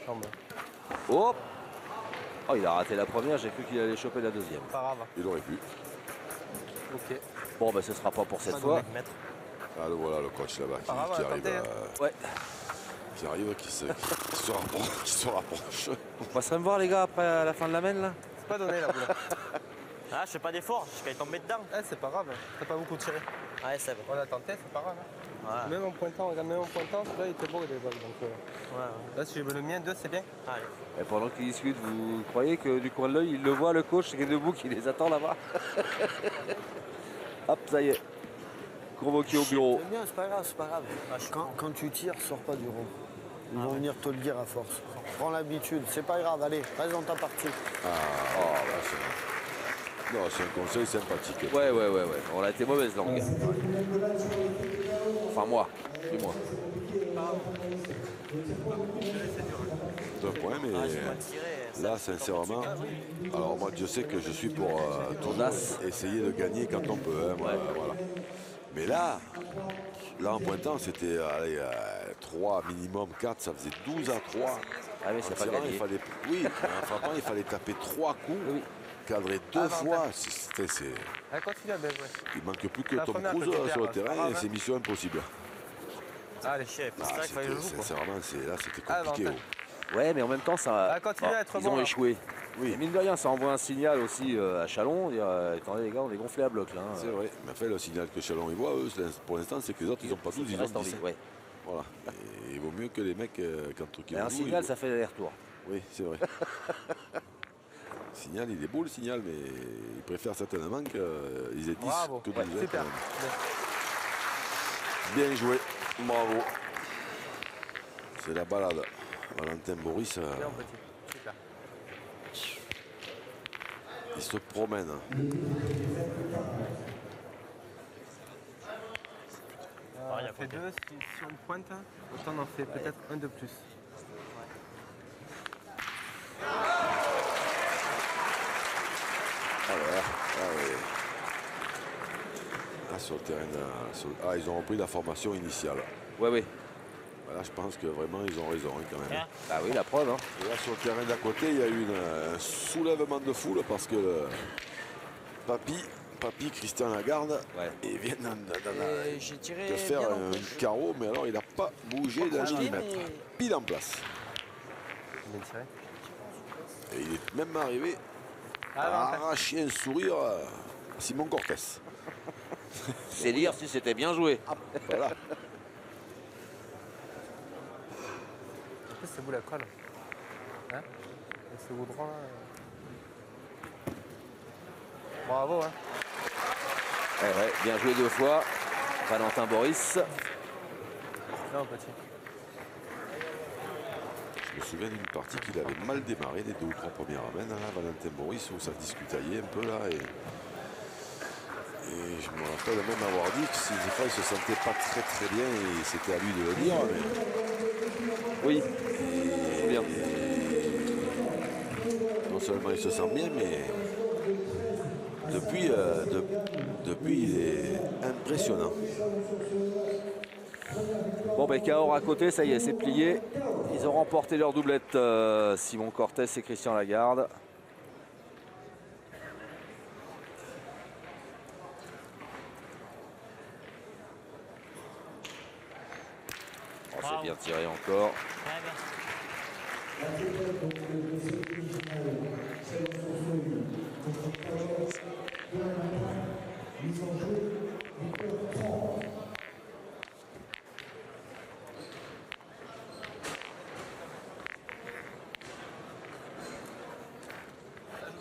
Tombe. Hop. Oh, il a raté la première, j'ai cru qu'il allait choper la deuxième. Pas grave. Il aurait pu. Ok. Bon, bah ce sera pas pour cette Pas de fois. mec, maître. Ah, le voilà le coach là-bas Pas grave, qui arrive, attendez, Ouais. qui se rapproche. Qui se rapproche. Vous passerez me voir les gars après à la fin de la mène là. C'est pas donné la boule. Ah, je fais pas d'effort, je vais tomber dedans. Eh, c'est pas grave. T'as pas beaucoup tiré. Allez, Seb. On a tenté, c'est pas grave. Hein. Ouais. Même en pointant, regarde, même en pointant, là il était beau les balles. Donc Ouais. là, si j'ai le mien, 2, c'est bien. Allez. Et pendant qu'ils discutent, vous croyez que du coin de l'œil, il le voit le coach qui est debout, qui les attend là-bas. Hop, ça y est. Convoqué au bureau. C'est bien, c'est pas grave, c'est pas grave. Quand tu tires, sors pas du rond. Ils vont venir te le dire à force. Prends l'habitude, c'est pas grave, allez, reste dans ta partie. Ah, non, c'est un conseil sympathique. Ouais. On a été mauvaise langue. Enfin, moi. Du moins. 2 points, mais Ah, j'ai pas tiré. là, sincèrement, alors moi, je sais que je suis pour toujours Audace. essayer de gagner quand on peut. Hein, voilà. Mais là, en pointant, c'était 3 minimum, 4, ça faisait 12 à 3. Ah, mais c'est En pas tirant, gagné. il fallait, oui, en frappant, il fallait taper 3 coups, Oui. cadrer 2 Ah, fois. non, C'est- Allez, continue à bien jouer. il manque plus que La Tom première Cruise que tu sur le perds, c'est pas terrain grave, et hein. c'est mission impossible. Allez, C'est Ah, ça qu'il fallait que je joue, quoi. sincèrement, là, c'était Ah, compliqué. avantage. Ouais, mais en même temps, ça. Ah, continue à être ils bon, ont là. échoué. Oui. Et mine de rien, ça envoie un signal aussi à Chalon. Dire, attendez les gars, on est gonflé à bloc là. hein. C'est vrai. Mais enfin, le signal que Chalon y voit, eux, pour l'instant, c'est que les autres, ils n'ont pas 12, Ils ils ont restent en 10. vie. Ouais. Voilà. Et il vaut mieux que les mecs, quand ils Mais un jouent, signal, ils- ça fait l'aller-retour. Oui, c'est vrai. Le signal, il est beau le signal, mais il préfère certainement qu'ils aient 10 Bravo. que 12. Ouais, hein, super. quand même. Bien joué. Bravo. C'est la balade. Valentin Boris, Bien, petit. Super. il se promène. On en fait 2, si on pointe, autant on en fait peut-être un de plus. Alors, oui. Ah, sur le terrain, ils ont repris la formation initiale. Ouais. Là, je pense que vraiment, ils ont raison hein, quand même. Hein? Bah oui, la preuve. Hein. Et là, sur le terrain d'à côté, il y a eu un soulèvement de foule parce que Papy, Christian Lagarde, Ouais. il vient Et j'ai tiré de faire bien en un poche. carreau, mais alors il n'a pas bougé d'un crocheté, millimètre. mais- Pile en place. Bien tiré. Et il est même arrivé Ah, à avantage. arracher un sourire à Simon Cortés. C'est dire si c'était bien joué. Voilà. En plus, c'est vous la colle. Hein? Et ce goudron là. Bravo. Hein. Ouais, bien joué 2 fois. Valentin Boris. Non, petit. Je me souviens d'une partie qu'il avait mal démarré les 2 ou 3 premières amènes, là, Valentin Boris, où ça discutaillait un peu là. Et je me rappelle même avoir dit que des fois il se sentait pas très bien et c'était à lui de le dire. Mais... Oui, bien. Non seulement il se sent bien, mais depuis il est impressionnant. Bon, ben Cahors à côté, ça y est, c'est plié. Ils ont remporté leur doublette, Simon Cortés et Christian Lagarde. Oh, c'est bien tiré encore.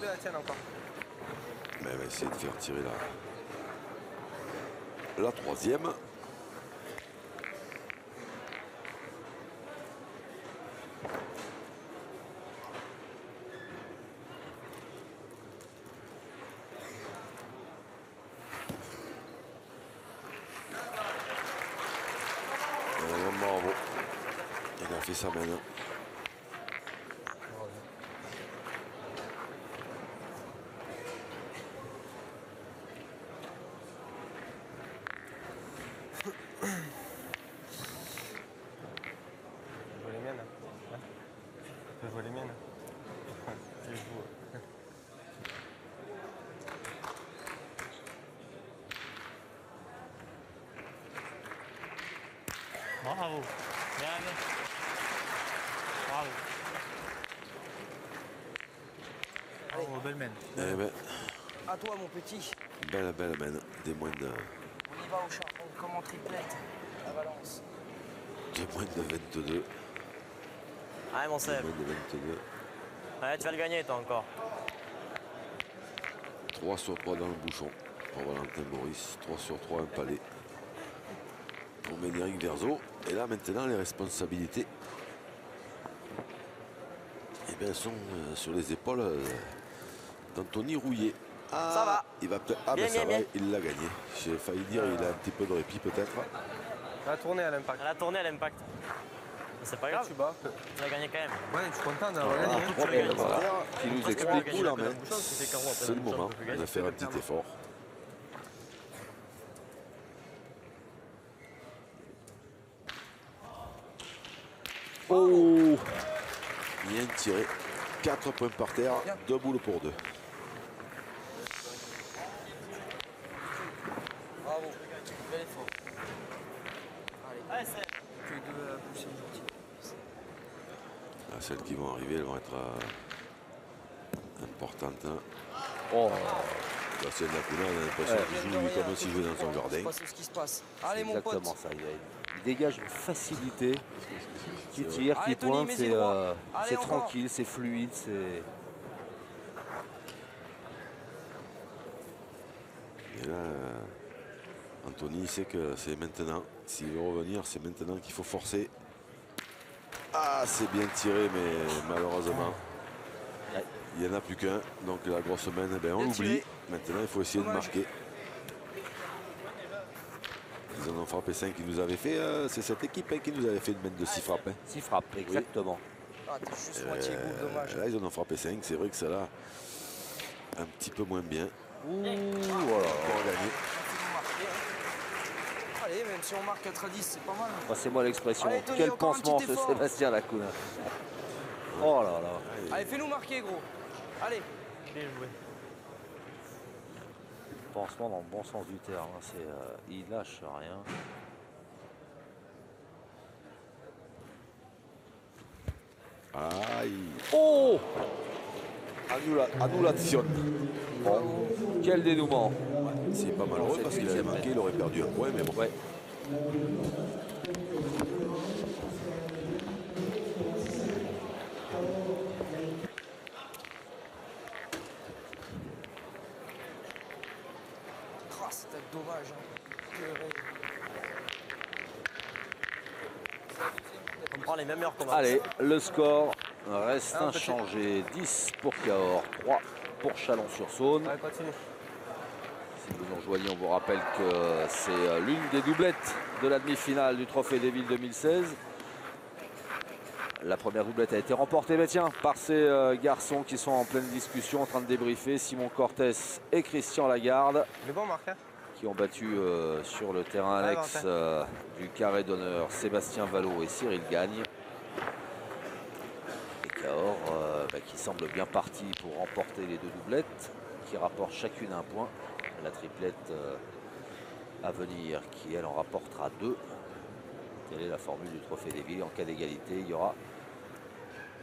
La tienne encore. Mais elle va essayer de faire tirer la 3e. Bravo. Il a fait sa main. Bravo. Bien. Bravo. Bravo, belle main. Eh ben, À toi, mon petit. belle main. Des moins de, On y va au charbon, comme en triplette, à Valence. des moins de 22. Allez, mon Des Seb. moins de 22. Allez, tu vas le gagner, toi, encore. 3 sur 3 dans le bouchon pour Valentin Boris. 3 sur 3 un palais pour Ménéric Verzo. Et là maintenant les responsabilités bien, sont sur les épaules d'Anthony Rouillet. Ah, ça va. Il va peut-être. Ah bien, ben ça bien, va, il l'a gagné. J'ai failli dire il a un petit peu de répit peut-être. Elle a tourné à l'impact. Elle a tourné à l'impact. C'est pas grave. Tu bats. Tu l'as gagné quand même. Ouais, je suis content d'avoir gagné. hein. Tu l'as gagné. Qui nous Parce que explique tu où la l'as main. gagné. C'est le moment de faire un petit effort. Oh, Bien tiré. 4 points par terre, 2 boules pour 2. Bravo, bel effort. Allez, c'est. Que de pousser gentil. Celles qui vont arriver, elles vont être importantes. Hein. oh. Là, c'est de la couleur, on a l'impression qu'il joue lui, comme s'il jouait dans son jardin. C'est pas ce qui se passe. Allez, mon pote. Exactement ça. Il dégage une facilité. Qui tire, qui Allez, Tony, pointe, mets-y le droit. Allez, c'est encore. tranquille, c'est fluide, c'est. Et là, Anthony sait que c'est maintenant. S'il veut revenir, c'est maintenant qu'il faut forcer. Ah, c'est bien tiré, mais malheureusement, il n'y en a plus qu'un. Donc la grosse main, eh ben, on Bien l'oublie. tiré. Maintenant, il faut essayer Dommage. de marquer. Ils en ont frappé 5 qui nous avaient fait. C'est cette équipe hein, qui nous avait fait une main de 6 frappes. Hein. 6 frappes, exactement. Ah, t'es juste moitié boule, dommage. Là, ils en ont frappé 5. C'est vrai que ça là, un petit peu moins bien. Ouh, voilà. Pour gagner. Allez, même si on marque 4 à 10, c'est pas mal. Passez-moi l'expression. Allez, Tony, Quel encore un pansement petit ce effort. Sébastien Lacuna. Oh là là. Allez, fais-nous marquer, gros. Allez. Bien joué. Pansement dans le bon sens du terme. Hein. Il lâche rien. Aïe. Oh, Annulation. bon. Quel dénouement. C'est pas malheureux parce qu'il avait manqué, il aurait perdu un point, mais bon. Ouais. On prend les mêmes heures qu'on va. Allez, le score reste inchangé. 10 pour Cahors, 3 pour Chalon-sur-Saône. Allez, continue. Si vous nous rejoignez, on vous rappelle que c'est l'une des doublettes de la demi-finale du Trophée des Villes 2016. La première doublette a été remportée par ces garçons qui sont en pleine discussion, en train de débriefer. Simon Cortès et Christian Lagarde, Il est bon, Marc, hein? qui ont battu sur le terrain annexe du carré d'honneur Sébastien Vallot et Cyril Gagne. Et Cahors qui semble bien parti pour remporter les deux doublettes, qui rapportent chacune un point. La triplette à venir qui elle en rapportera 2. Quelle est la formule du Trophée des Villes? En cas d'égalité, il y aura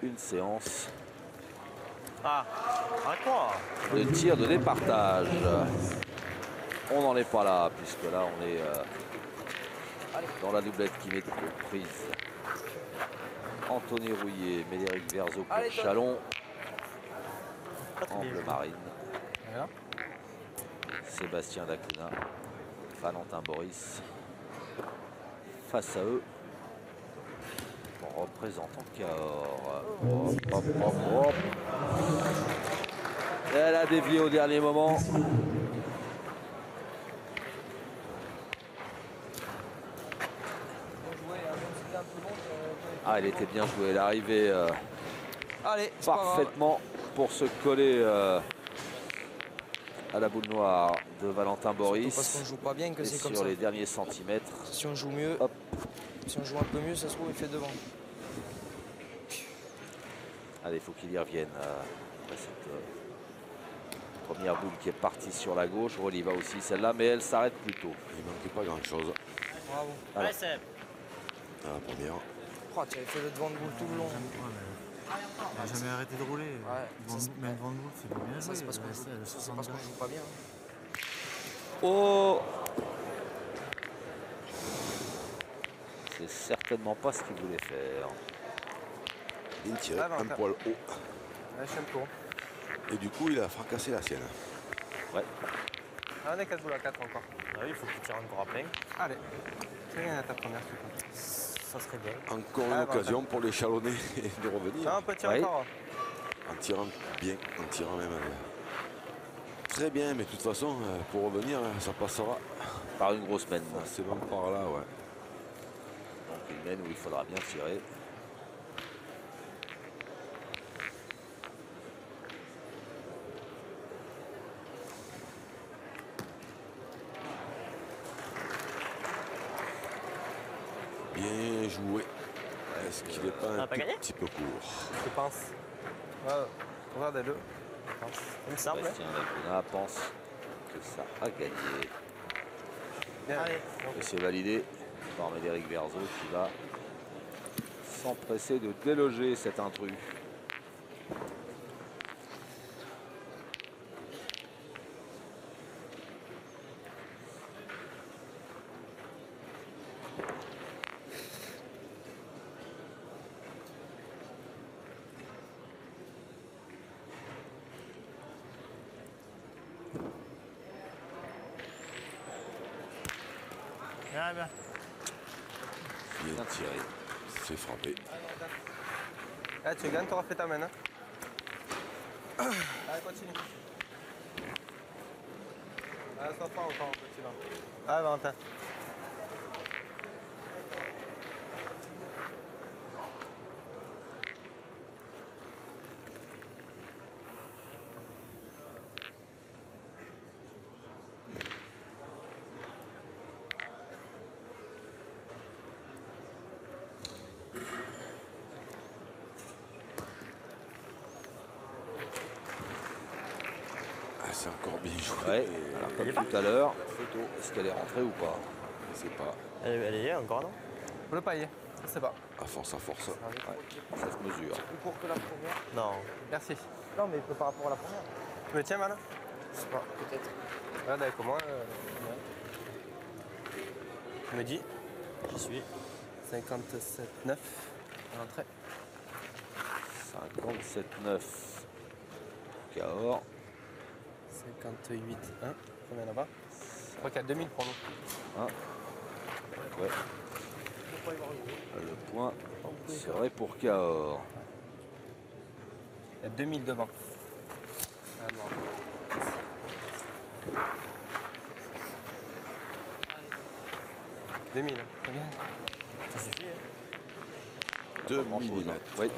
une séance Ah, arrête-toi. de tir de départage. On n'en est pas là, puisque là on est dans la doublette qui met aux prises Anthony Rouillet, Médéric Verzo pour Chalon, en bleu marine. Voilà. Sébastien Dacuna, Valentin Boris face à eux. Représentant Cahors. Hop, hop, hop, hop. Elle a dévié au dernier moment. Ah, elle était bien jouée. Elle est arrivée Allez, c'est pas grave. parfaitement pour se coller à la boule noire de Valentin Boris. Parce qu'on joue pas bien que Et c'est comme sur ça. les derniers centimètres. Si on joue mieux, Hop. si on joue un peu mieux, ça se trouve il fait devant. Allez, il faut qu'il y revienne après cette première boule qui est partie sur la gauche. Rolly va aussi celle-là, mais elle s'arrête plus tôt. Il ne manquait pas grand-chose Bravo. Allez, Seb. à la première. Oh, tu avais fait le devant de boule tout le long. Il n'a jamais arrêté de rouler. Ouais, ça, Même Van Boule, c'est pas bien Ça, joué. c'est parce qu'on joue, c'est parce qu'on joue pas bien. Oh! C'est certainement pas ce qu'il voulait faire. Il tirait Ah, un ben, poil haut. Allez, je suis un tour. Et du coup, il a fracassé la sienne. Ouais. Ah, on est 4 boules à 4 encore. Ah oui, il faut que tu tires encore à plein. Allez. C'est rien à ta première, s'il te plaît. Ça serait bien. Encore une Ah, occasion pour les Chalonnais de revenir. Non, on peut tirer Oui. encore. En tirant bien, en tirant même très bien, mais de toute façon, pour revenir, ça passera Par une grosse mène. forcément par là, ouais. Donc une mène où il faudra bien tirer. Bien joué. Est-ce qu'il n'est pas On un a pas tout gagné petit peu court? Je pense. Ouais, regardez-le. Il me semble. Sébastien Laguna pense que ça a gagné. Bien. Allez. Et c'est validé par Médéric Verzo qui va s'empresser de déloger cet intrus. Ah, bien. Bien tiré. C'est frappé. Ah, tu gagnes, tu auras fait ta main. Hein. Allez, continue. Ah, ça pas encore un petit là. Ah, Valentin. Ah, c'est encore bien joué. Ouais, alors comme tout à l'heure, est-ce qu'elle est rentrée ou pas? Je sais pas. Elle y est encore, non? Faut le pailler. Je sais pas. À force, à force. Ça se mesure. Plus court que la première. Non. Merci. Non, mais par rapport à la première. Tu me tiens, Mal? Je sais pas, peut-être. Regarde avec moi. Tu me dis. J'y suis. 57,9 à l'entrée. 57-9. Cahors. 58,1. Combien là-bas? Je crois qu'il y a 2000 pour nous. Hein. Ouais. Le point serait pour Cahors. Il y a 2000 devant. Ah, bon. 2000, c'est bien. Ça suffit. Hein. 2 Grand chose, mm. hein. Oui.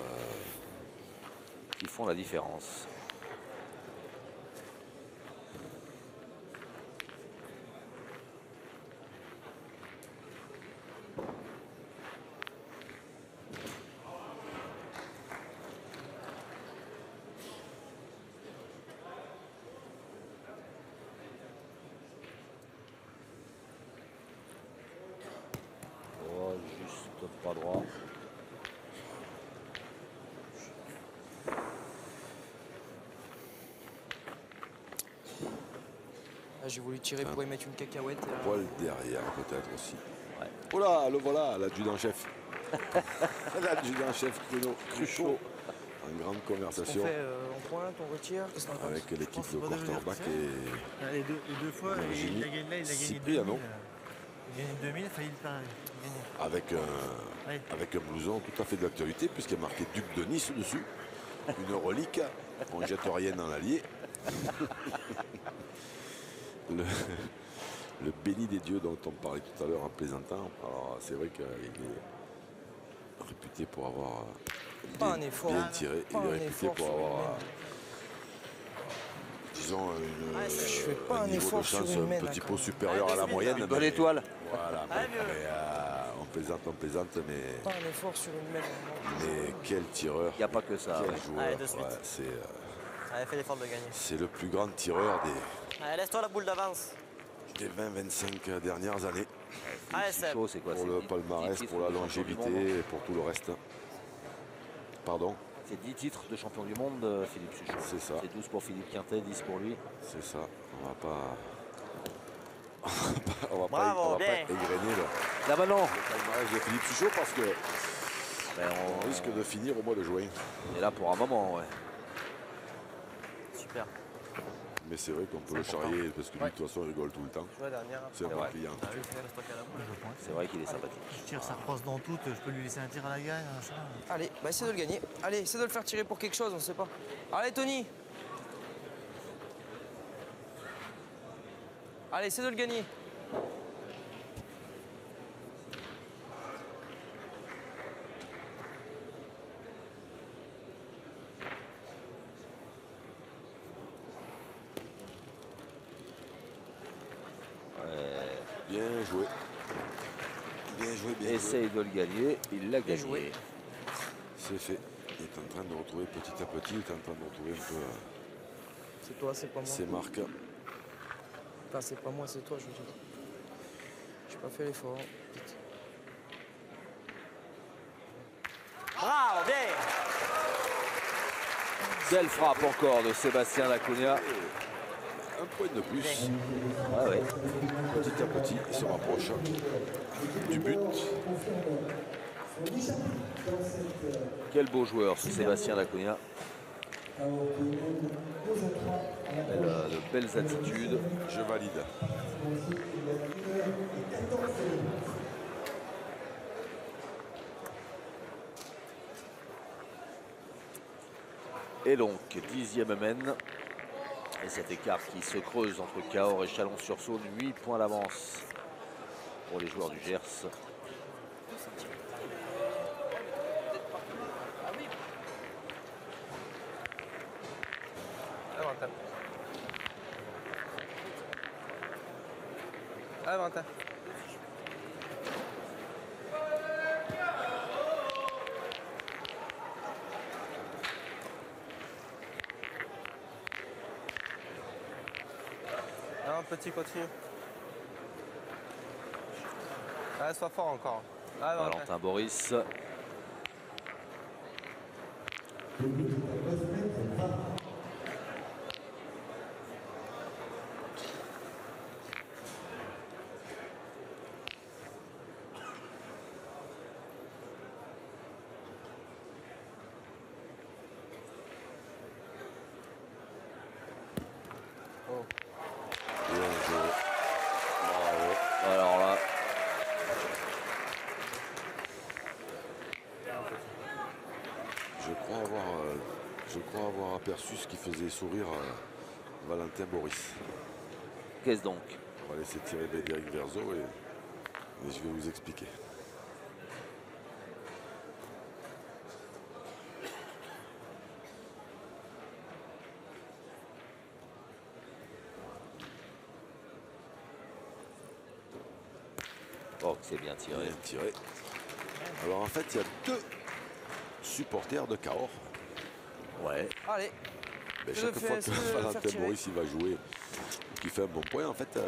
Qui font la différence. Oh, juste pas droit. Ah, j'ai voulu tirer pour y mettre une cacahuète. Poil derrière peut-être aussi. Ouais. Oh là, le voilà, l'adjudant-chef. L'adjudant-chef Cruchot. En grande On conversation fait, on pointe, on retire. Qu'est-ce qu'on pense? avec l'équipe de c'est pas déjà quarterback et Les deux fois, Virginie. il a gagné là, il a gagné Cipriano. 2000. Il a gagné 2000, il a failli le faire gagner. avec un blouson tout à fait d'actualité puisqu'il y a marqué Duc de Nice dessus. Une relique. On ne jette rien dans l'allier. Le béni des dieux dont on parlait tout à l'heure en plaisantant. Alors c'est vrai qu'il est réputé pour avoir Pas un effort. bien tiré. Pas Il est un réputé effort pour sur avoir, lui-même. disons, Je fais pas un niveau effort de sur chance une un mène, petit quand peu même. supérieur à la moyenne. Une bonne mais- étoile. Voilà, Allez, mais, on plaisante, mais, Pas un effort sur une mène. mais quel tireur, Il n'y a pas que ça. quel ouais. joueur. Allez, de suite. Ouais, Allez, fais l'effort de le gagner. c'est le plus grand tireur Allez, laisse-toi la boule d'avance. des 20-25 dernières années. Allez, Seb. Chaud, c'est quoi? Pour c'est le 10 palmarès, titres pour la de champion du longévité monde. et pour tout le reste. Pardon, C'est 10 titres de champion du monde, Philippe Suchot. c'est ça, C'est 12 pour Philippe Quintet, 10 pour lui. c'est ça. On va pas... on va Bravo, pas bien. égrener le Là, bah non. palmarès de Philippe Suchot parce que Ben, on risque de finir au mois de juin. on est là pour un moment, ouais. Super. Mais c'est vrai qu'on peut le charrier parce que lui, de toute façon, il rigole tout le temps. Tu vois, dernière. C'est un bon vrai. client. Laisse-toi qu'à la boule. C'est vrai qu'il est sympathique. Je tire, ça croise dans toutes, je peux lui laisser un tir à la gagne, machin. Allez, bah essaie de le gagner. Allez, essaie de le faire tirer pour quelque chose, on sait pas. Allez, Tony. Allez, essaie de le gagner. Bien joué. Bien joué, bien joué. Essaye de le gagner, il l'a Bien gagné. joué. C'est fait. Il est en train de retrouver petit à petit, il est en train de retrouver un peu C'est toi, c'est pas moi. ses marques. Enfin, c'est pas moi, c'est toi, je veux dire. J'ai pas fait l'effort. Bravo, bien. Belle frappe encore de Sébastien Lacogna. Un point de plus. Ah ouais. Petit à petit, il se rapproche du but. Quel beau joueur ce Sébastien Lacogna. De belles attitudes. Je valide. Et donc, 10e mène. Et cet écart qui se creuse entre Cahors et Chalon-sur-Saône, 8 points d'avance pour les joueurs du Gers. Ah, Valentin. Ah, Valentin. Non, petit, continue. Ah, sois fort encore. Ah, Valentin. Valentin Boris. Bien joué. Je crois avoir aperçu ce qui faisait sourire Valentin Boris. Qu'est-ce donc? On va laisser tirer Médéric Verzo et je vais vous expliquer. Oh, c'est bien tiré. Bien tiré. Alors en fait, il y a 2 supporters de Cahors. Ouais. Allez. Mais Je chaque le fois fais, que je vais le Valentin faire tirer. Boris il va jouer ou qu'il fait un bon point, en fait,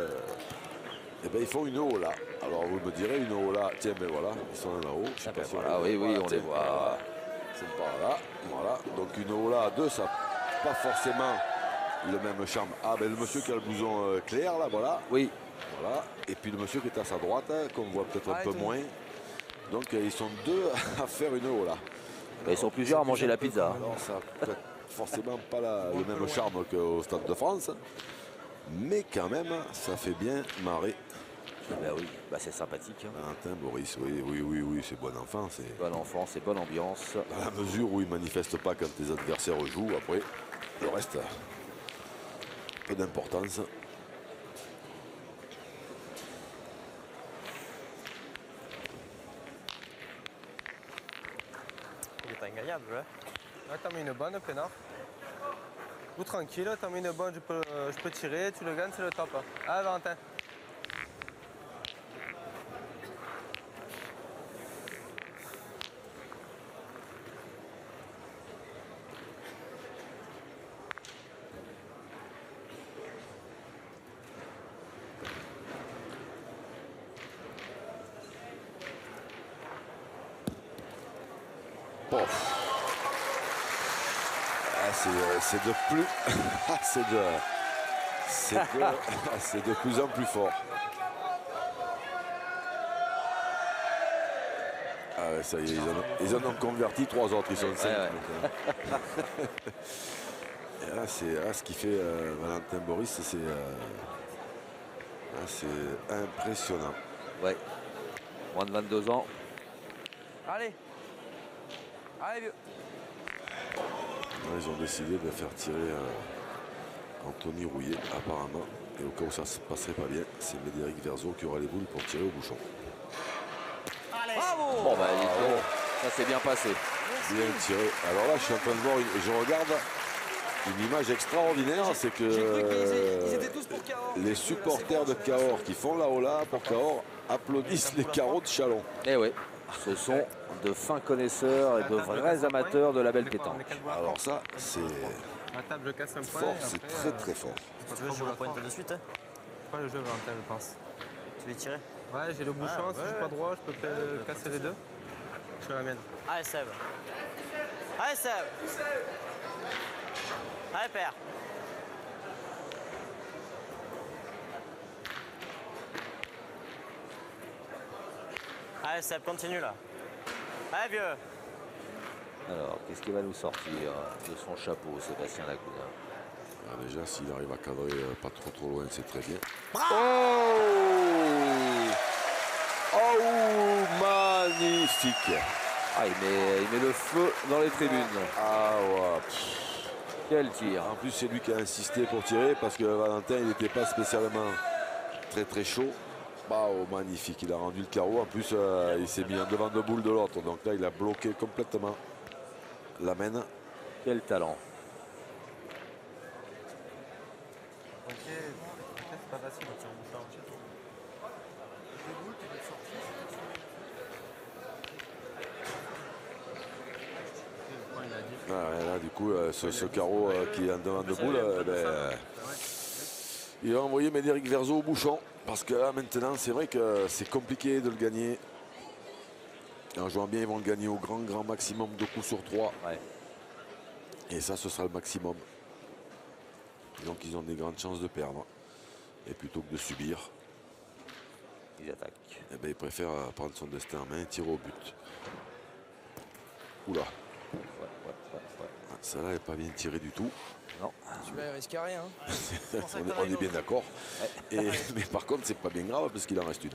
eh ben, ils font une ola. Alors vous me direz une ola, tiens, mais voilà, ils sont là-haut. Je sais Ah pas ben si voilà, on oui, oui, on tiens, les voit. voilà. C'est par là, voilà. Donc une ola à 2, ça n'a pas forcément le même charme. Ah ben le monsieur qui a le blouson clair, là, voilà. Oui. Voilà. Et puis le monsieur qui est à sa droite, qu'on voit peut-être un Arrête, peu oui. moins. Donc ils sont 2 à faire une ola. Ils sont plusieurs à manger la pizza. Alors ça n'a peut-être forcément pas le même charme qu'au Stade de France. Mais quand même, ça fait bien marrer. Ben oui, bah c'est sympathique. Hein. Valentin Boris, oui, c'est bon enfant. C'est Bon enfant, c'est bonne ambiance. dans la mesure où il ne manifeste pas quand tes adversaires jouent. Après, le reste, peu d'importance. Il est ingagnable, ouais. Ouais, t'as mis une bonne, peinard. Tout tranquille, t'as mis une bonne, je peux tirer, tu le gagnes, c'est le top. Ah, Valentin. Pof. Ah, c'est de plus. C'est de plus en plus fort. Ah ouais, ça y est, ils en ont converti 3 autres, ils sont 5 ouais. maintenant. Et là, ce qui fait Valentin Boris, c'est impressionnant. Ouais. Moins de 22 ans. Allez. Allez, vieux. Là, ils ont décidé de faire tirer Anthony Rouillet, apparemment. Et au cas où ça se passerait pas bien, c'est Médéric Verzo qui aura les boules pour tirer au bouchon. Bravo. Bon bah dis donc, ça s'est bien passé. Bien tiré. Alors là, je suis en train de voir, je regarde une image extraordinaire, c'est que J'ai cru qu'ils étaient tous pour Cahors. les supporters de Cahors qui font la hola pour Cahors applaudissent les carreaux de Chalon. Eh oui, ce sont de fins connaisseurs et de vrais amateurs de la belle pétanque. Alors ça, c'est La table, je casse un point. fort, et c'est après, très très fort. Si tu veux, je repointe de suite. Hein. Pas le jeu, Valentin, je pense. Tu veux tirer? Ouais, j'ai le bouchon, si je suis pas droit, je peux casser les deux. Je fais la mienne. Allez, Seb. Allez, Seb. Allez, père. Allez, Seb, continue là. Allez, vieux. Alors, qu'est-ce qu'il va nous sortir de son chapeau, Sébastien Laguna? Alors déjà, s'il arrive à cadrer pas trop loin, c'est très bien. Oh, magnifique. Ah, il met le feu dans les tribunes. Ah ouais. Quel tir. En plus, c'est lui qui a insisté pour tirer parce que Valentin, il n'était pas spécialement très chaud. Bah, oh, magnifique, il a rendu le carreau. En plus, il s'est mis en devant de boule de l'autre. Donc là, il a bloqué complètement la main. Quel talent. Ok, c'est pas facile de tirer au bouchon. Ah, ouais, là, du coup, ce carreau qui est en devant de boule, il a envoyé Médéric Verzo au bouchon. Parce que là, maintenant, c'est vrai que c'est compliqué de le gagner. En jouant bien, ils vont le gagner au grand maximum de coups sur 3. Ouais. Et ça, ce sera le maximum. Donc, ils ont des grandes chances de perdre. Et plutôt que de subir, Ils attaquent. eh ben, il préfère prendre son destin en main et tirer au but. Oula, Ouais. celle-là n'est pas bien tirée du tout. Non. Celui-là, il risque rien. Hein. On est bien d'accord. Mais par contre, c'est pas bien grave parce qu'il en reste une.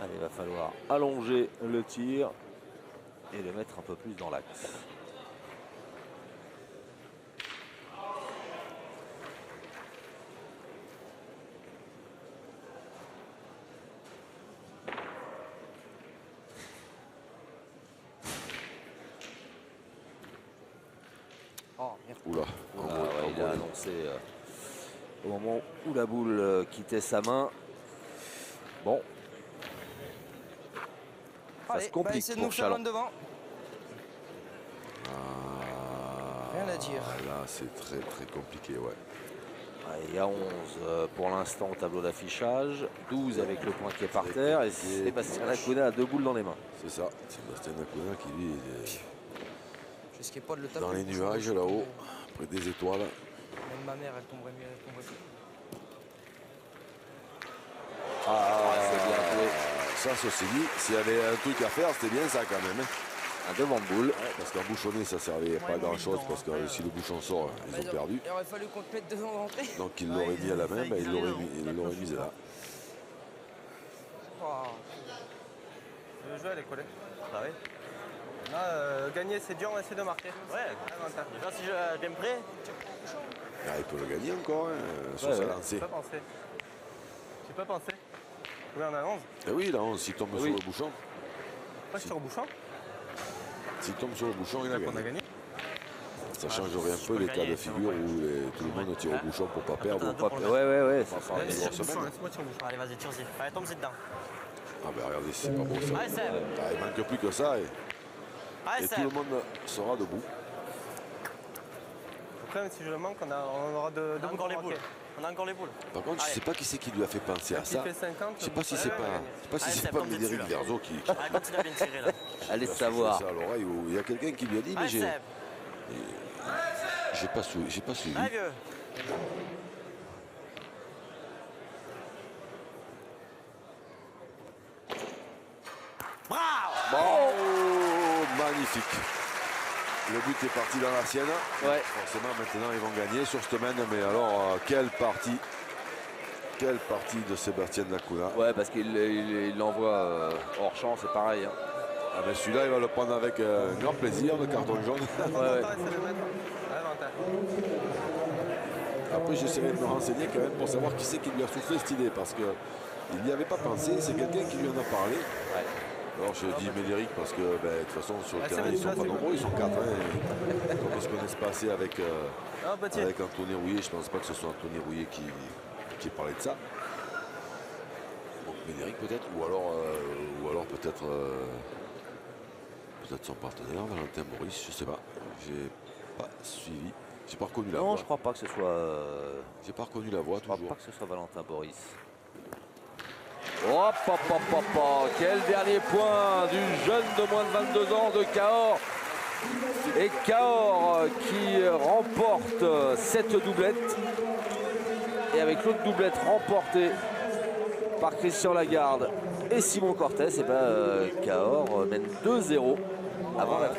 Allez, il va falloir allonger le tir. et le mettre un peu plus dans l'axe. Oh, merde. Oula. Voilà, ouais, il a annoncé au moment où la boule quittait sa main. Bon. Ça Allez, se complique essayer de pour nous faire l'un Chalon. devant. Rien à dire. Là, c'est très très compliqué, ouais. Il y a 11 pour l'instant au tableau d'affichage, 12 avec le point qui est par terre et Sébastien Lacuna a 2 boules dans les mains. C'est ça, Sébastien Lacuna qui lui est Je risquais pas de le taper. dans les nuages là-haut, près des étoiles. Même ma mère, elle tomberait mieux, elle tomberait plus. C'est bien joué. Ça, ceci dit, s'il y avait un truc à faire, c'était bien ça quand même. Hein. Un devant de boule. Ouais, parce qu'un bouchonné, ça servait pas à grand-chose, parce que si le bouchon sort, ils ont perdu. Il aurait fallu qu'on te mette devant d'entrée. Donc il l'aurait mis à la main, il l'aurait mis là. Oh. Le jeu, elle est collée. Bah oui. Là, gagner, c'est dur, on essaie de marquer. Ouais. Avantage. Déjà, si je viens prêt, Ah, il peut le gagner encore, hein, sur Ouais, sa ouais. lancée. J'ai pas pensé. J'ai pas pensé. Oui, on a 11. Eh oui, là, s'il tombe Oui. sur le bouchon, Pas sur le bouchon. s'il tombe sur le bouchon, il a On a gagné. gagné. Ça changerait un peu peux l'état gagner, de figure où tout le monde tire au bouchon pour pas perdre. Attends, Ou pas attends, Ouais, faire Allez, une sur grosse le bouchon, semaine. laisse-moi sur le bouchon. allez, vas-y, tire-y. Allez, tombe-y dedans. Ah ben regardez, c'est pas beau ça. Allez, Seb. Ah, il manque plus que ça et Allez, tout le Seb. monde sera debout. Après, même si je le manque, on aura deux On a boules encore les pour boules. marquer. On a encore les boules. Par contre, je Allez. sais pas qui c'est qui lui a fait penser à Qui ça. fait 50, Je sais pas si c'est ouais, pas, ouais, je sais pas si Allez, c'est Seb, pas tombe dessus, Médéric là. Verzo qui Allez, continue à bien tirer là. Allez a savoir. soufflé ça à l'oreille. Ou il y a quelqu'un qui lui a dit, mais Allez, Seb. j'ai pas suivi. Allez, vieux. Bravo. Oh, magnifique. Le but est parti dans la sienne. Ouais. Forcément, maintenant, ils vont gagner sur cette semaine. Mais alors, quelle partie de Sébastien Lacuna. Ouais, parce qu'il l'envoie hors champ, c'est pareil. Hein. Ah ben celui-là, il va le prendre avec grand plaisir, le carton jaune. Ouais. Essaie de mettre à l'avantage. Après, j'essaierai de me renseigner quand même pour savoir qui c'est qui lui a soufflé cette idée, parce qu'il n'y avait pas pensé, c'est quelqu'un qui lui en a parlé. Ouais. Alors je dis Médéric parce que de toute façon sur le Ah, terrain c'est ils sont pas Médéric, nombreux, ils sont 4. Hein, et comme ils se connaissent pas assez avec, Ah, Baptiste. avec Anthony Rouillet, je pense pas que ce soit Anthony Rouillet qui ait parlé de ça. Donc Médéric peut-être, ou alors peut-être son partenaire, Valentin Maurice, je sais pas. J'ai pas suivi. J'ai pas reconnu la Non, voix. je crois pas que ce soit. J'ai pas reconnu la voix Je crois toujours. pas que ce soit Valentin Boris. Hop, hop, hop, hop, hop. Quel dernier point du jeune de moins de 22 ans de Cahors. Et Cahors qui remporte cette doublette. Et avec l'autre doublette remportée par Christian Lagarde et Simon Cortès, et ben Cahors mène 2-0 avant la